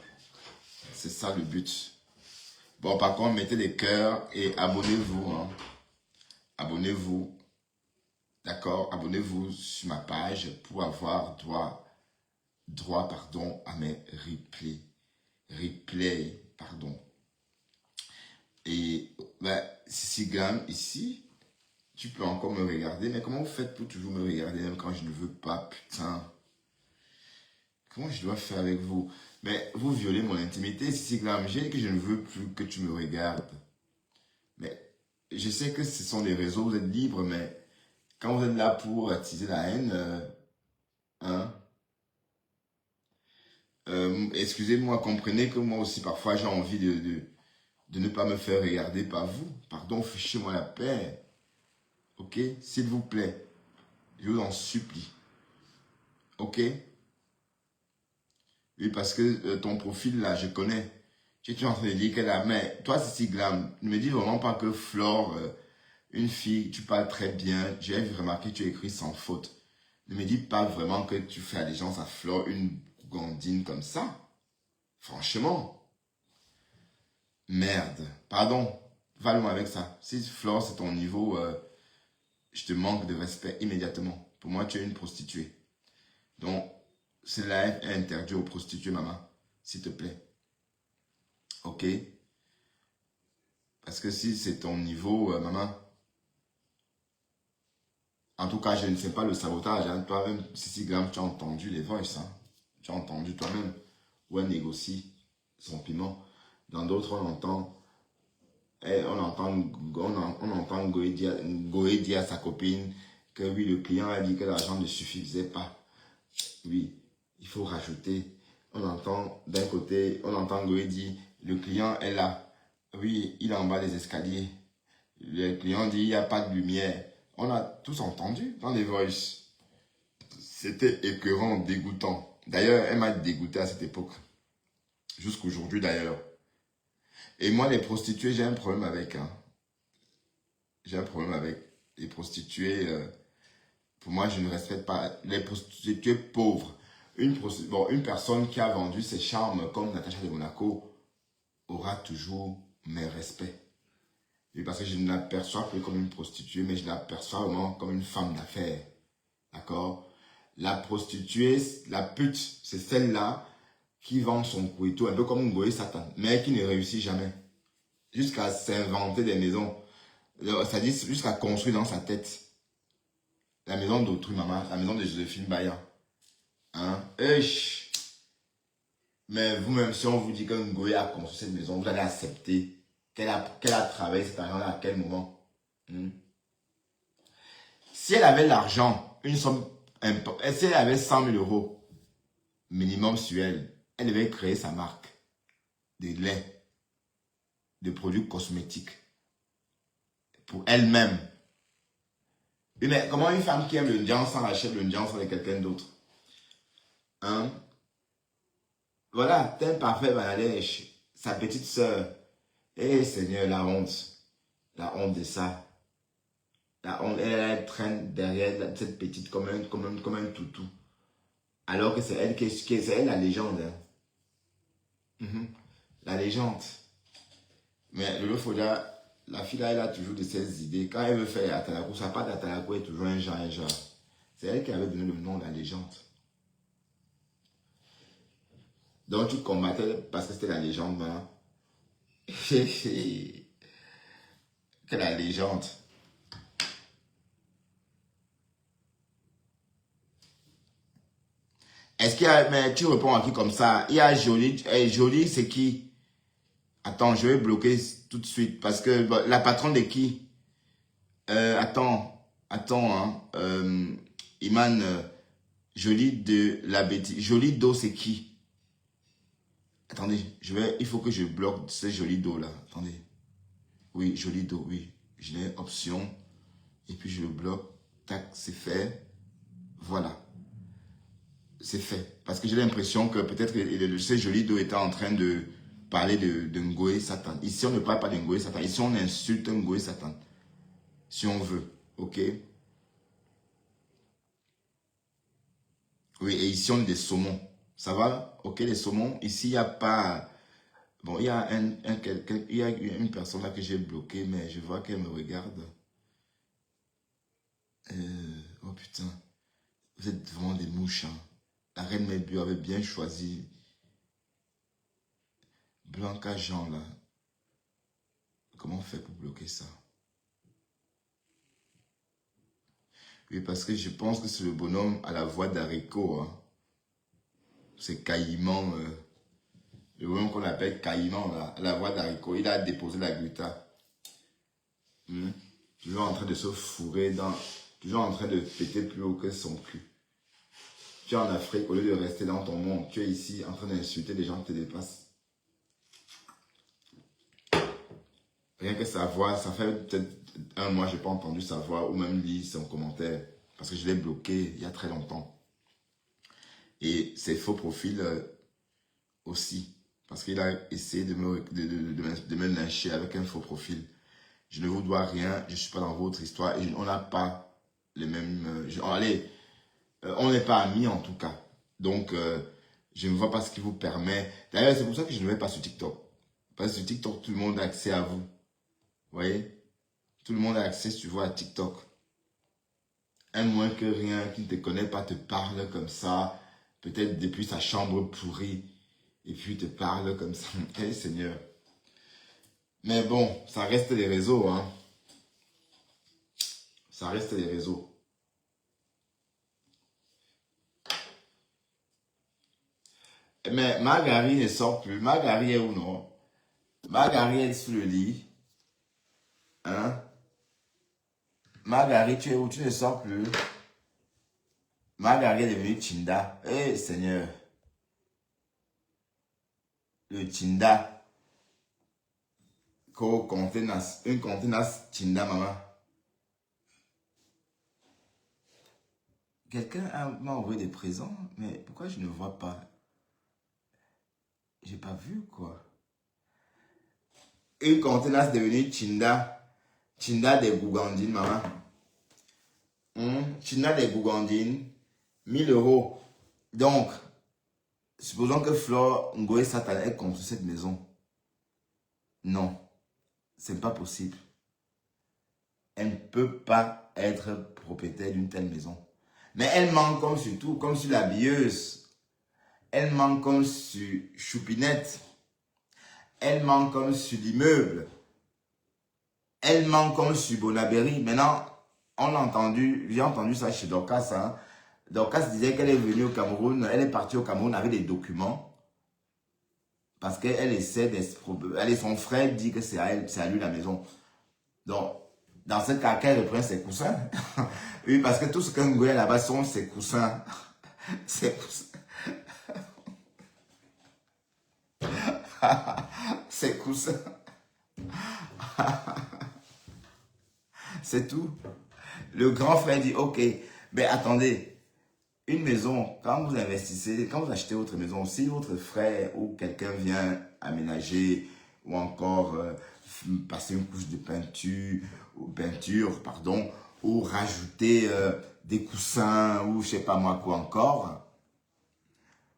Speaker 1: C'est ça le but. Bon, par contre, mettez des cœurs et abonnez-vous. Hein. Abonnez-vous. D'accord? Abonnez-vous sur ma page pour avoir droit à mes replays. Pardon. Et Sissi Glam ici, tu peux encore me regarder. Mais comment vous faites pour toujours me regarder même quand je ne veux pas? Putain. Comment je dois faire avec vous? Mais vous violez mon intimité, Sissi Glam. J'ai dit que je ne veux plus que tu me regardes. Mais je sais que ce sont des réseaux, vous êtes libres, mais quand vous êtes là pour attiser la haine, excusez-moi, comprenez que moi aussi parfois j'ai envie de ne pas me faire regarder par vous. Pardon, fichez-moi la paix. Ok? S'il vous plaît. Je vous en supplie. Ok? Oui, parce que ton profil là, je connais. Tu es en train de dire qu'elle a... Mais toi, c'est si glam. Ne me dis vraiment pas que Flore, une fille, tu parles très bien. J'ai remarqué que tu écris sans faute. Ne me dis pas vraiment que tu fais allégeance à Flore, une gourdine comme ça. Franchement. Merde. Pardon. Va loin avec ça. Si Flore, c'est ton niveau, je te manque de respect immédiatement. Pour moi, tu es une prostituée. Donc, cela est interdit aux prostituées, maman. S'il te plaît. Ok? Parce que si c'est ton niveau, maman, en tout cas, je ne sais pas le sabotage. Hein. Toi-même, Sissi Graham, tu as entendu les voices. Hein. Tu as entendu toi-même où elle négocie son piment. Dans d'autres, on entend, on entend Goé dire à sa copine que oui, le client a dit que l'argent ne suffisait pas. Oui, il faut rajouter. On entend d'un côté, on entend Goé dire, le client est là. Oui, il est en bas des escaliers. Le client dit, il n'y a pas de lumière. On a tous entendu dans les voices. C'était écœurant, dégoûtant. D'ailleurs, elle m'a dégoûté à cette époque. Jusqu'aujourd'hui d'ailleurs. Et moi, les prostituées, j'ai un problème avec. Hein. J'ai un problème avec les prostituées. Pour moi, je ne respecte pas les prostituées pauvres. Une personne qui a vendu ses charmes comme Natacha de Monaco aura toujours mes respects. Oui, parce que je ne l'aperçois plus comme une prostituée, mais je l'aperçois vraiment comme une femme d'affaires. D'accord? La prostituée, la pute, c'est celle-là qui vend son couteau, un peu comme Ngoé Satan, mais qui ne réussit jamais. Jusqu'à s'inventer des maisons. C'est-à-dire jusqu'à construire dans sa tête. La maison d'autrui, maman, la maison de Joséphine Bayan. Hein? Mais vous-même, si on vous dit que Ngoé a construit cette maison, vous allez accepter qu'elle a travaillé cet argent-là à quel moment? Si elle avait l'argent, une somme, si elle avait 100 000 euros minimum sur elle, elle devait créer sa marque de lait, de produits cosmétiques pour elle-même. Mais comment une femme qui aime le Ndiansan achète le Ndiansan de quelqu'un d'autre? Hein? Voilà, tel parfait Bangladesh, sa petite sœur. Eh Seigneur, la honte de ça. La honte, elle traîne derrière cette petite comme un toutou. Alors que c'est elle c'est elle la légende. Hein? La légende. Mais le Foda, la fille là, elle a toujours de ses idées. Quand elle veut faire Atalakou, sa part d'Atalakou est toujours un genre. C'est elle qui avait donné le nom de la légende. Donc tu combattais parce que c'était la légende. Hein? Que la légende. Est-ce qu'il y a... Mais tu réponds à qui comme ça? Il y a Jolie. Jolie, c'est qui? Attends, je vais bloquer tout de suite. Parce que la patronne de qui? Attends, hein. Iman, Jolie de la bêtise. Jolie d'eau, c'est qui? Attendez, il faut que je bloque ce joli dos là. Attendez. Oui, joli dos, oui. Je l'ai option. Et puis je le bloque. Tac, c'est fait. Voilà. C'est fait. Parce que j'ai l'impression que peut-être que ce joli dos était en train de parler de Ngoé Satan. Ici, on ne parle pas de Ngoé Satan. Ici, on insulte Ngoé Satan. Si on veut. Ok? Oui, et ici, on est des saumons. Ça va? Ok, les saumons. Ici, il n'y a pas... Bon, il y a il y a une personne là que j'ai bloquée, mais je vois qu'elle me regarde. Oh putain, vous êtes vraiment des mouches. Hein. La reine Melbu avait bien choisi Blanca Jean là. Comment on fait pour bloquer ça? Oui, parce que je pense que c'est le bonhomme à la voix d'haricot. Hein. C'est Caïman. Le bonhomme qu'on appelle Caïman là, à la voix d'haricot. Il a déposé la gluta. Toujours en train de se fourrer dans... Toujours en train de péter plus haut que son cul. Tu es en Afrique, au lieu de rester dans ton monde, tu es ici en train d'insulter des gens qui te dépassent. Rien que sa voix, ça fait peut-être un mois que je n'ai pas entendu sa voix ou même lire son commentaire. Parce que je l'ai bloqué il y a très longtemps. Et ses faux profils aussi. Parce qu'il a essayé de me lyncher avec un faux profil. Je ne vous dois rien, je ne suis pas dans votre histoire et on n'a pas les mêmes... on n'est pas amis en tout cas. Donc, je ne vois pas ce qui vous permet. D'ailleurs, c'est pour ça que je ne vais pas sur TikTok. Parce que sur TikTok, tout le monde a accès à vous. Vous voyez? Tout le monde a accès, tu vois, à TikTok. un moins que rien, qui ne te connaît pas, te parle comme ça, peut-être depuis sa chambre pourrie, et puis te parle comme ça. Eh Seigneur. Mais bon, ça reste les réseaux, hein. Ça reste les réseaux. Mais Marguerite ne sort plus. Marguerite est où, non? Marguerite est sous le lit. Hein? Marguerite, tu es où? Tu ne sors plus. Marguerite est devenue Chinda. Eh Seigneur. Le Chinda. Une contenance Chinda, maman. Quelqu'un m'a envoyé des présents, mais pourquoi je ne vois pas? J'ai pas vu, quoi. Une contenance devenue Chinda. Chinda des Gougandines, maman. Chinda des Gougandines. 1000 euros. Donc, supposons que Flore Ngoé Satan ait construit cette maison. Non, c'est pas possible. Elle ne peut pas être propriétaire d'une telle maison. Mais elle manque comme sur tout, comme sur la billeuse. Elle manque comme sur Choupinette. Elle manque comme sur l'immeuble. Elle manque comme sur Bonaberry. Maintenant, on l'a entendu, j'ai entendu ça chez Dorcas. Hein. Dorcas disait qu'elle est venue au Cameroun, elle est partie au Cameroun avec des documents. Parce qu'elle essaie d'être... Son frère dit que c'est à lui la maison. Donc, dans ce cas, qu'elle reprenne ses coussins. Oui, parce que tout ce qu'un goût là-bas sont ses coussins. Ses coussins. Ses coussins. C'est tout. Le grand frère dit, ok, mais attendez, une maison, quand vous investissez, quand vous achetez votre maison, si votre frère ou quelqu'un vient aménager ou encore passer une couche de peinture, pardon, ou rajouter des coussins ou je sais pas moi quoi encore,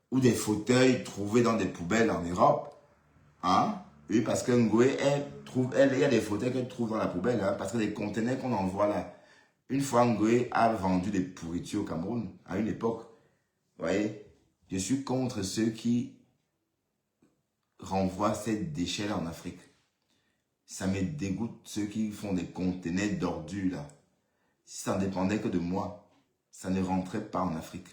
Speaker 1: ou des fauteuils trouvés dans des poubelles en Europe, hein? Oui, parce que Ngoué, il y a des fauteuils qu'elle trouve dans la poubelle, hein, parce que les conteneurs qu'on envoie là, une fois Ngoué a vendu des pourritures au Cameroun, à une époque, vous voyez, je suis contre ceux qui renvoient ces déchets là en Afrique. Ça me dégoûte ceux qui font des conteneurs d'ordures là. Si ça ne dépendait que de moi, ça ne rentrait pas en Afrique.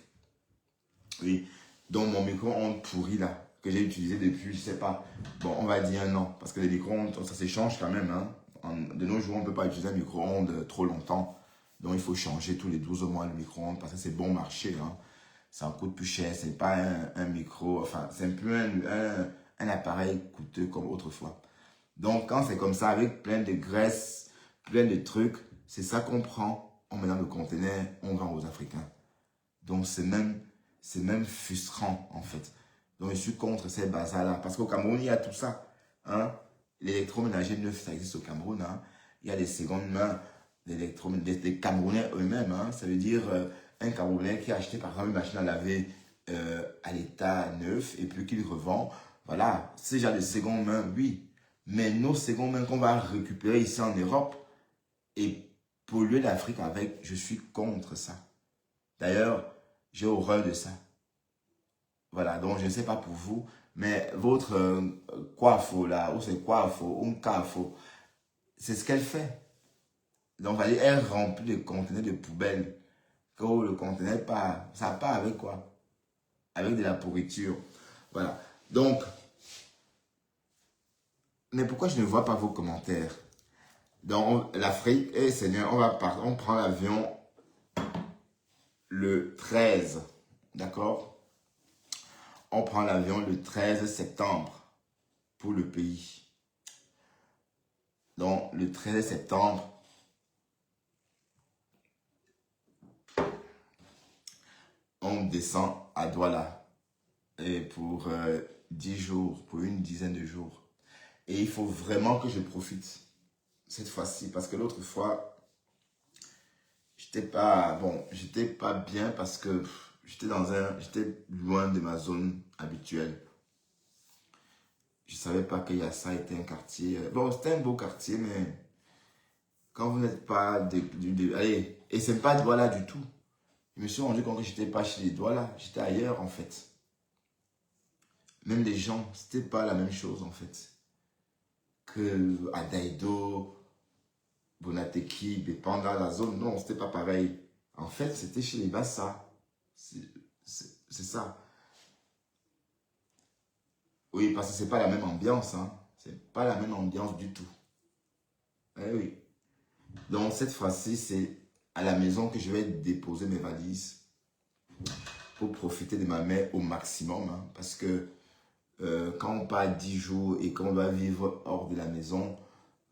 Speaker 1: Oui, donc mon micro-ondes pourri là, que j'ai utilisé depuis, je sais pas, bon, on va dire un an, parce que les micro-ondes, ça s'échange quand même. Hein. De nos jours, on ne peut pas utiliser un micro-ondes trop longtemps. Donc, il faut changer tous les 12 mois le micro-ondes, parce que c'est bon marché. Hein. Ça en coûte plus cher, c'est pas un micro, enfin, c'est un peu un appareil coûteux comme autrefois. Donc, quand c'est comme ça, avec plein de graisse, plein de trucs, c'est ça qu'on prend, on met dans le conteneur, on vend aux Africains. Donc, c'est même frustrant, en fait. Donc, je suis contre ces bazars-là. Parce qu'au Cameroun, il y a tout ça. Hein? L'électroménager neuf, ça existe au Cameroun. Hein? Il y a des secondes mains, des Camerounais eux-mêmes. Hein? Ça veut dire un Camerounais qui a acheté, par exemple, une machine à laver à l'état neuf et puis qu'il revend. Voilà, c'est déjà des secondes mains, oui. Mais nos secondes mains qu'on va récupérer ici en Europe et polluer l'Afrique avec, je suis contre ça. D'ailleurs, j'ai horreur de ça. Voilà, donc je ne sais pas pour vous, mais votre coiffeau là, ou c'est coiffeau, ou cafo, c'est ce qu'elle fait. Donc, elle remplit le conteneur de poubelle. Quand le conteneur part, ça part avec quoi? Avec de la pourriture. Voilà. Donc, mais pourquoi je ne vois pas vos commentaires? Donc, l'Afrique, Seigneur, on prend l'avion le 13, d'accord? On prend l'avion le 13 septembre pour le pays. Donc, le 13 septembre, on descend à Douala et pour 10 jours, pour une dizaine de jours. Et il faut vraiment que je profite cette fois-ci parce que l'autre fois, j'étais pas bien parce que j'étais loin de ma zone habituelle. Je savais pas qu'il y a ça, était un quartier. Bon, c'était un beau quartier, mais quand vous n'êtes pas allez, et c'est pas Douala du tout. Je me suis rendu compte que j'étais pas chez les Douala, j'étais ailleurs en fait. Même les gens, c'était pas la même chose en fait. Que à Daido, Bonateki, Bepanda, la zone, non, c'était pas pareil. En fait, c'était chez les Bassa. C'est ça. Oui, parce que c'est pas la même ambiance, hein. C'est pas la même ambiance du tout. Eh oui. Donc cette fois-ci, c'est à la maison que je vais déposer mes valises pour profiter de ma mère au maximum, hein, parce que quand on part 10 jours et qu'on doit vivre hors de la maison,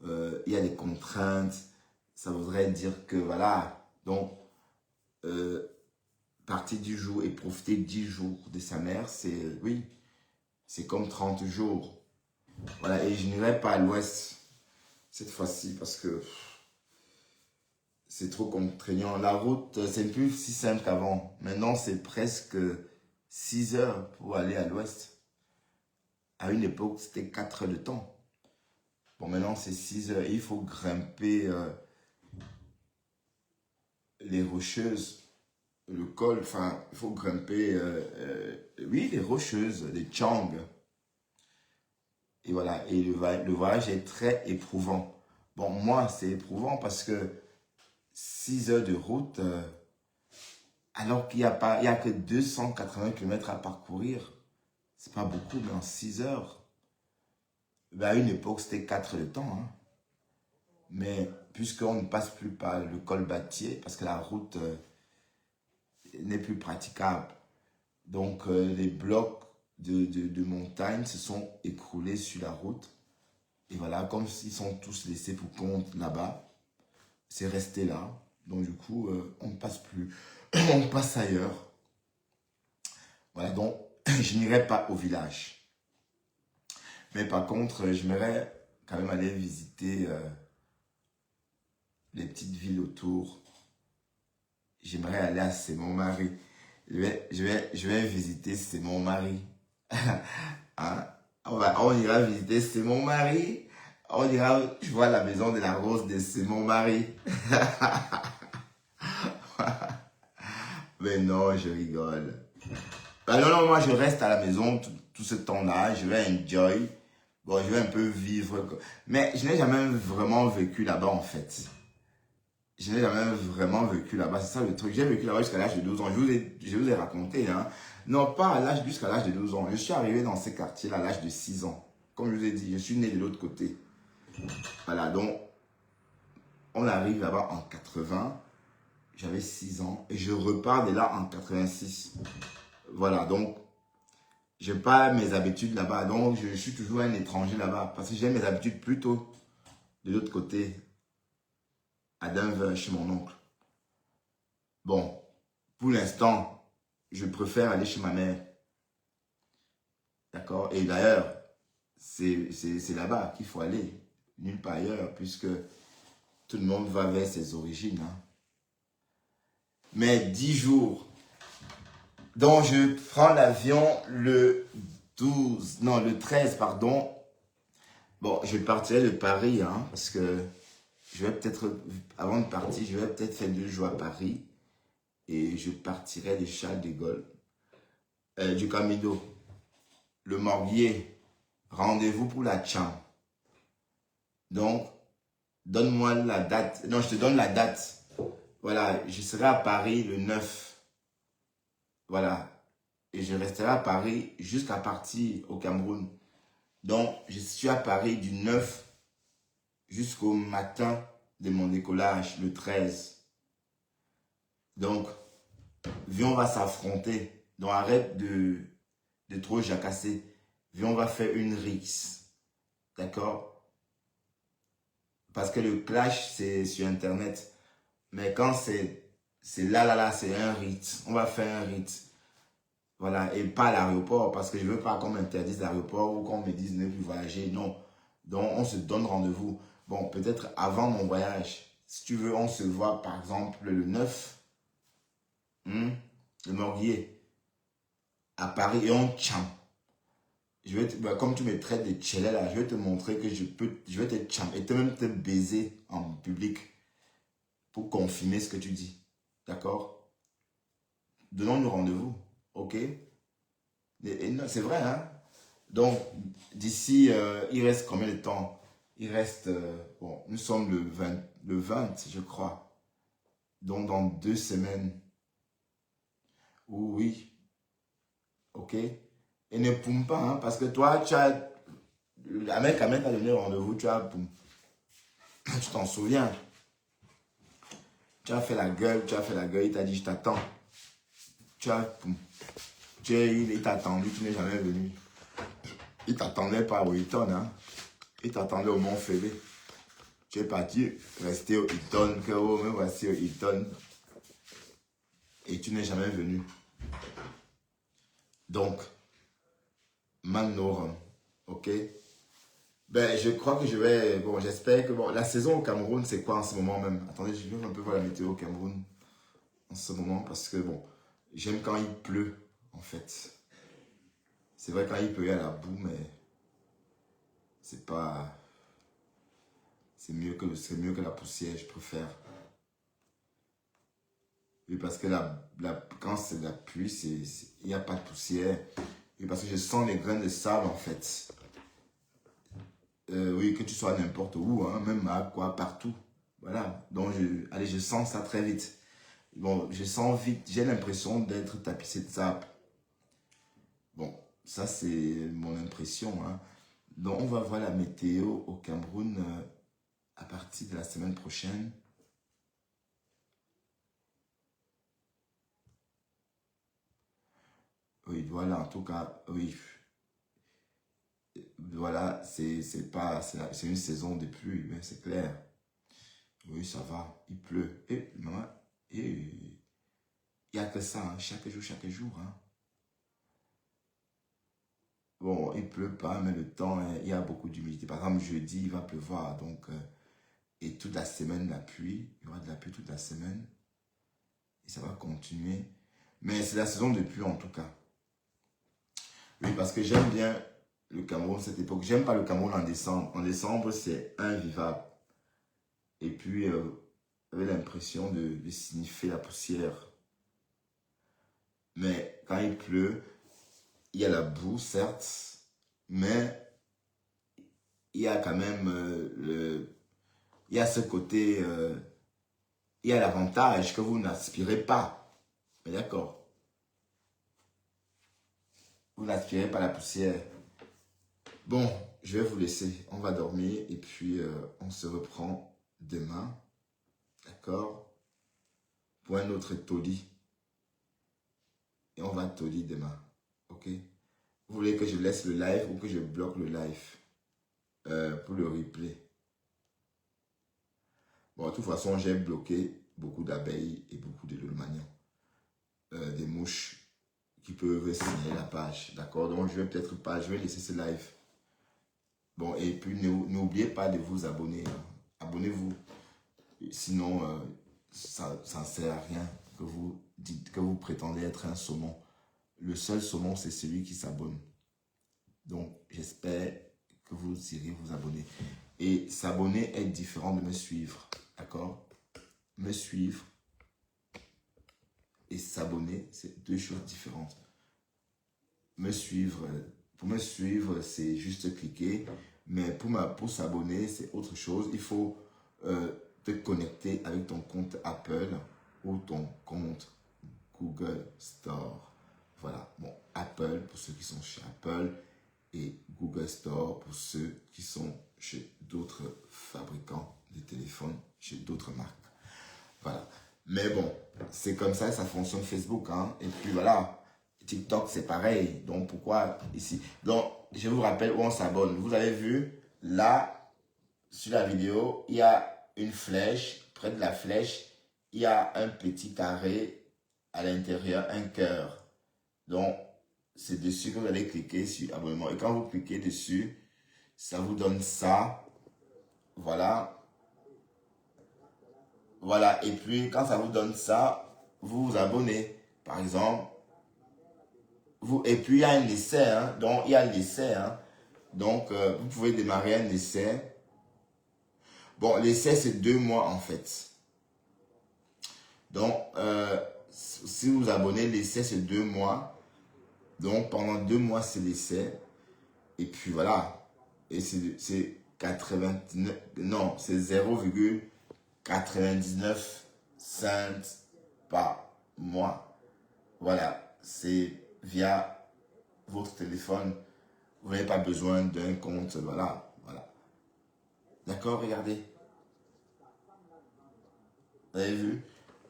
Speaker 1: il y a des contraintes. Ça voudrait dire que voilà, donc partir 10 jours et profiter 10 jours de sa mère, c'est oui, c'est comme 30 jours. Voilà, et je n'irai pas à l'ouest cette fois-ci parce que c'est trop contraignant. La route, c'est plus si simple qu'avant. Maintenant, c'est presque 6 heures pour aller à l'ouest. À une époque, c'était 4 heures de temps. Bon, maintenant, c'est 6 heures. Et il faut grimper les Rocheuses, le col. Enfin, il faut grimper, oui, les Rocheuses, les Tchang. Et voilà, et le voyage est très éprouvant. Bon, moi, c'est éprouvant parce que 6 heures de route, alors qu'il n'y a, pas, il y a que 280 km à parcourir. C'est pas beaucoup, mais en 6 heures. Ben, à une époque, c'était 4 heures de temps. Hein. Mais puisqu'on ne passe plus par le col Batier, parce que la route n'est plus praticable. Donc, les blocs de montagne se sont écroulés sur la route. Et voilà, comme ils sont tous laissés pour compte là-bas, c'est resté là. Donc, du coup, on ne passe plus. On passe ailleurs. Voilà, donc, je n'irai pas au village. Mais par contre, j'aimerais quand même aller visiter les petites villes autour. J'aimerais aller à C'est-Mon-Mari. Je vais visiter C'est-Mon-Mari. Hein? On ira visiter C'est-Mon-Mari. On ira, je vois la maison de la rose de C'est-Mon-Mari. Mais non, je rigole. Ben non, moi je reste à la maison tout ce temps-là. Je vais enjoy. Bon, je vais un peu vivre. Mais je n'ai jamais vraiment vécu là-bas en fait. Je n'ai jamais vraiment vécu là-bas. C'est ça le truc. J'ai vécu là-bas jusqu'à l'âge de 12 ans. Je vous ai raconté. Hein. Non, pas à l'âge jusqu'à l'âge de 12 ans. Je suis arrivé dans ces quartiers-là à l'âge de 6 ans. Comme je vous ai dit, je suis né de l'autre côté. Voilà, donc on arrive là-bas en 80. J'avais 6 ans. Et je repars de là en 86. Voilà, donc je pas mes habitudes là-bas. Donc je suis toujours un étranger là-bas. Parce que j'ai mes habitudes plutôt de l'autre côté. À Denver, chez mon oncle. Bon, pour l'instant, je préfère aller chez ma mère. D'accord? Et d'ailleurs, c'est là-bas qu'il faut aller. Nulle part ailleurs, puisque tout le monde va vers ses origines. Hein. Mais 10 jours. Donc, je prends l'avion le 12, non, le 13, pardon. Bon, je partirai de Paris, hein, parce que je vais peut-être, avant de partir, je vais peut-être faire 2 jours à Paris. Et je partirai de Charles de Gaulle, du Camino, le Morguier, rendez-vous pour la Tcham. Donc, donne-moi la date. Non, je te donne la date. Voilà, je serai à Paris le 9. Voilà. Et je resterai à Paris jusqu'à partir au Cameroun. Donc, je suis à Paris du 9 jusqu'au matin de mon décollage, le 13. Donc, viens, on va s'affronter. Donc, arrête de trop jacasser. Viens, on va faire une rixe. D'accord? Parce que le clash, c'est sur Internet. Mais quand c'est là, c'est un rite. On va faire un rite. Voilà. Et pas à l'aéroport. Parce que je ne veux pas qu'on m'interdise l'aéroport ou qu'on me dise ne plus voyager. Non. Donc, on se donne rendez-vous. Bon, peut-être avant mon voyage. Si tu veux, on se voit par exemple le 9. Le Morguier. À Paris et on tcham. Comme tu me traites de tchelé là, je vais te montrer que je vais te tcham et même te baiser en public. pour confirmer ce que tu dis. D'accord? Donnons-nous rendez-vous. OK? Non, c'est vrai, hein? Donc, d'ici, il reste combien de temps? Il reste, bon, nous sommes le 20, je crois. Donc, dans 2 semaines. Oui. OK? Et ne poume pas, hein, parce que toi, tu as... La mec a donné rendez-vous, tu as... Poum. Tu t'en souviens? Tu as fait la gueule, il t'a dit, je t'attends. Tu as... Poum. Il t'a attendu, tu n'es jamais venu. Il t'attendait pas au Hilton, hein? Il t'attendait au Mont-Félé. Tu es parti rester au Hilton, que me voici au Hilton. Et tu n'es jamais venu. Donc, maintenant, ok? Ben, je crois que je vais... Bon, j'espère que... Bon, la saison au Cameroun, c'est quoi en ce moment même? Attendez, je vais un peu voir la météo au Cameroun en ce moment parce que, bon, j'aime quand il pleut, en fait. C'est vrai, quand il pleut, il y a la boue, mais c'est pas... C'est mieux que la poussière, je préfère. Oui, parce que quand c'est de la pluie, il n'y a pas de poussière. Oui, parce que je sens les grains de sable, en fait. Oui, que tu sois n'importe où, hein, même à quoi, partout. Voilà. Donc, allez, je sens ça très vite. Bon, je sens vite, j'ai l'impression d'être tapissé de sable. Bon, ça, c'est mon impression, hein. Donc, on va voir la météo au Cameroun à partir de la semaine prochaine. Oui, voilà, en tout cas, oui. Voilà, c'est une saison de pluie, mais c'est clair. Oui, ça va, il pleut. Et, maman, il n'y a que ça, hein, chaque jour. Hein. Bon, il pleut pas, mais le temps, hein, il y a beaucoup d'humidité. Par exemple, jeudi, il va pleuvoir, donc, et toute la semaine, la pluie. Il y aura de la pluie toute la semaine. Et ça va continuer. Mais c'est la saison de pluie, en tout cas. Oui, parce que j'aime bien le Cameroun cette époque. J'aime pas le Cameroun en décembre. En décembre, c'est invivable. Et puis, j'avais l'impression de sniffer la poussière. Mais quand il pleut, il y a la boue, certes, mais il y a quand même il y a ce côté, il y a l'avantage que vous n'aspirez pas. Mais d'accord, vous n'aspirez pas la poussière. Bon, je vais vous laisser. On va dormir et puis on se reprend demain. D'accord? Pour un autre taudis. Et on va taudis demain. Ok? Vous voulez que je laisse le live ou que je bloque le live pour le replay? Bon, de toute façon, j'ai bloqué beaucoup d'abeilles et beaucoup de manions. Des mouches qui peuvent signaler la page. D'accord? Donc, je vais peut-être pas, je vais laisser ce live. Bon, et puis, n'oubliez pas de vous abonner. Hein. Abonnez-vous. Sinon, ça ne sert à rien que vous dites que vous prétendez être un saumon. Le seul saumon, c'est celui qui s'abonne. Donc, j'espère que vous irez vous abonner. Et s'abonner est différent de me suivre. D'accord? Me suivre et s'abonner, c'est deux choses différentes. Pour me suivre, c'est juste cliquer. Mais pour s'abonner, c'est autre chose. Il faut te connecter avec ton compte Apple ou ton compte Google Store. Voilà. Bon, Apple pour ceux qui sont chez Apple et Google Store pour ceux qui sont chez d'autres fabricants de téléphones, chez d'autres marques. Voilà. Mais bon, c'est comme ça fonctionne Facebook. Hein. Et puis voilà, TikTok, c'est pareil. Donc pourquoi ici? Donc, je vous rappelle où on s'abonne. Vous avez vu, là, sur la vidéo, il y a une flèche. Près de la flèche, il y a un petit carré à l'intérieur, un cœur. Donc, c'est dessus que vous allez cliquer sur abonnement. Et quand vous cliquez dessus, ça vous donne ça. Voilà. Voilà. Et puis, quand ça vous donne ça, vous vous abonnez. Par exemple, et puis, il y a un essai. Hein, donc, il y a l'essai. Hein, donc, vous pouvez démarrer un essai. Bon, l'essai, c'est 2 mois en fait. Donc, si vous vous abonnez, l'essai c'est 2 mois. Donc, pendant 2 mois, c'est l'essai. Et puis voilà. Et c'est 89, non, c'est 0,99 cents par mois. Voilà. C'est via votre téléphone. Vous n'avez pas besoin d'un compte. Voilà. Voilà. D'accord, regardez. Vous avez vu?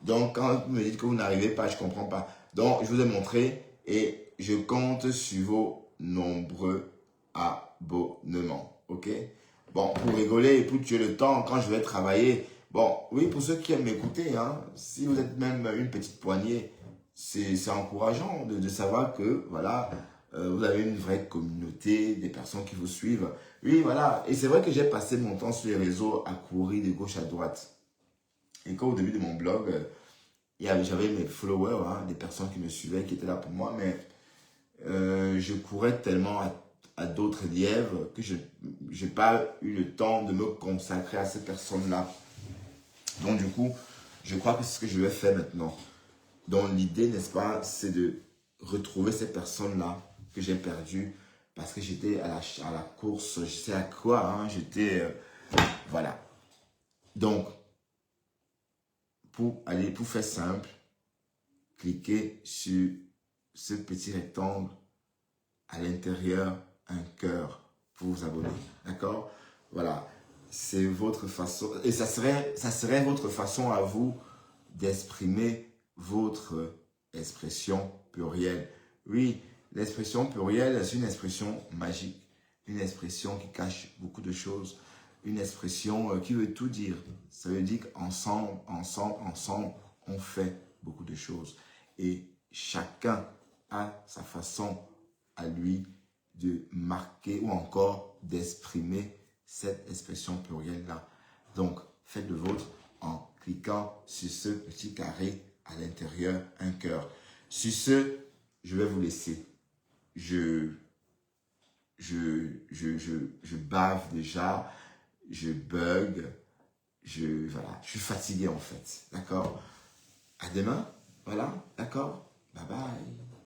Speaker 1: Donc, quand vous me dites que vous n'arrivez pas, je ne comprends pas. Donc, je vous ai montré et je compte sur vos nombreux abonnements. OK? Bon, pour rigoler et pour tuer le temps, quand je vais travailler, bon, oui, pour ceux qui aiment m'écouter, hein, si vous êtes même une petite poignée, c'est encourageant de savoir que, voilà, vous avez une vraie communauté, des personnes qui vous suivent. Oui, voilà. Et c'est vrai que j'ai passé mon temps sur les réseaux à courir de gauche à droite. Et quand au début de mon blog, j'avais mes followers, hein, des personnes qui me suivaient, qui étaient là pour moi, mais je courais tellement à d'autres lièvres que je n'ai pas eu le temps de me consacrer à ces personnes-là. Donc du coup, je crois que c'est ce que je vais faire maintenant. Donc l'idée, n'est-ce pas, c'est de retrouver ces personnes-là que j'ai perdues parce que j'étais à la course, je sais à quoi, hein, j'étais... voilà. Donc, pour faire simple, cliquez sur ce petit rectangle à l'intérieur, un cœur pour vous abonner. D'accord? Voilà. C'est votre façon, et ça serait votre façon à vous d'exprimer votre expression plurielle. Oui, l'expression plurielle, c'est une expression magique, une expression qui cache beaucoup de choses, une expression qui veut tout dire. Ça veut dire qu'ensemble, on fait beaucoup de choses. Et chacun a sa façon à lui de marquer ou encore d'exprimer cette expression plurielle-là. Donc, faites le vôtre en cliquant sur ce petit carré à l'intérieur, un cœur. Sur ce, je vais vous laisser. Je bave déjà, je bug, voilà, je suis fatigué en fait, d'accord? À demain, voilà, d'accord? Bye bye.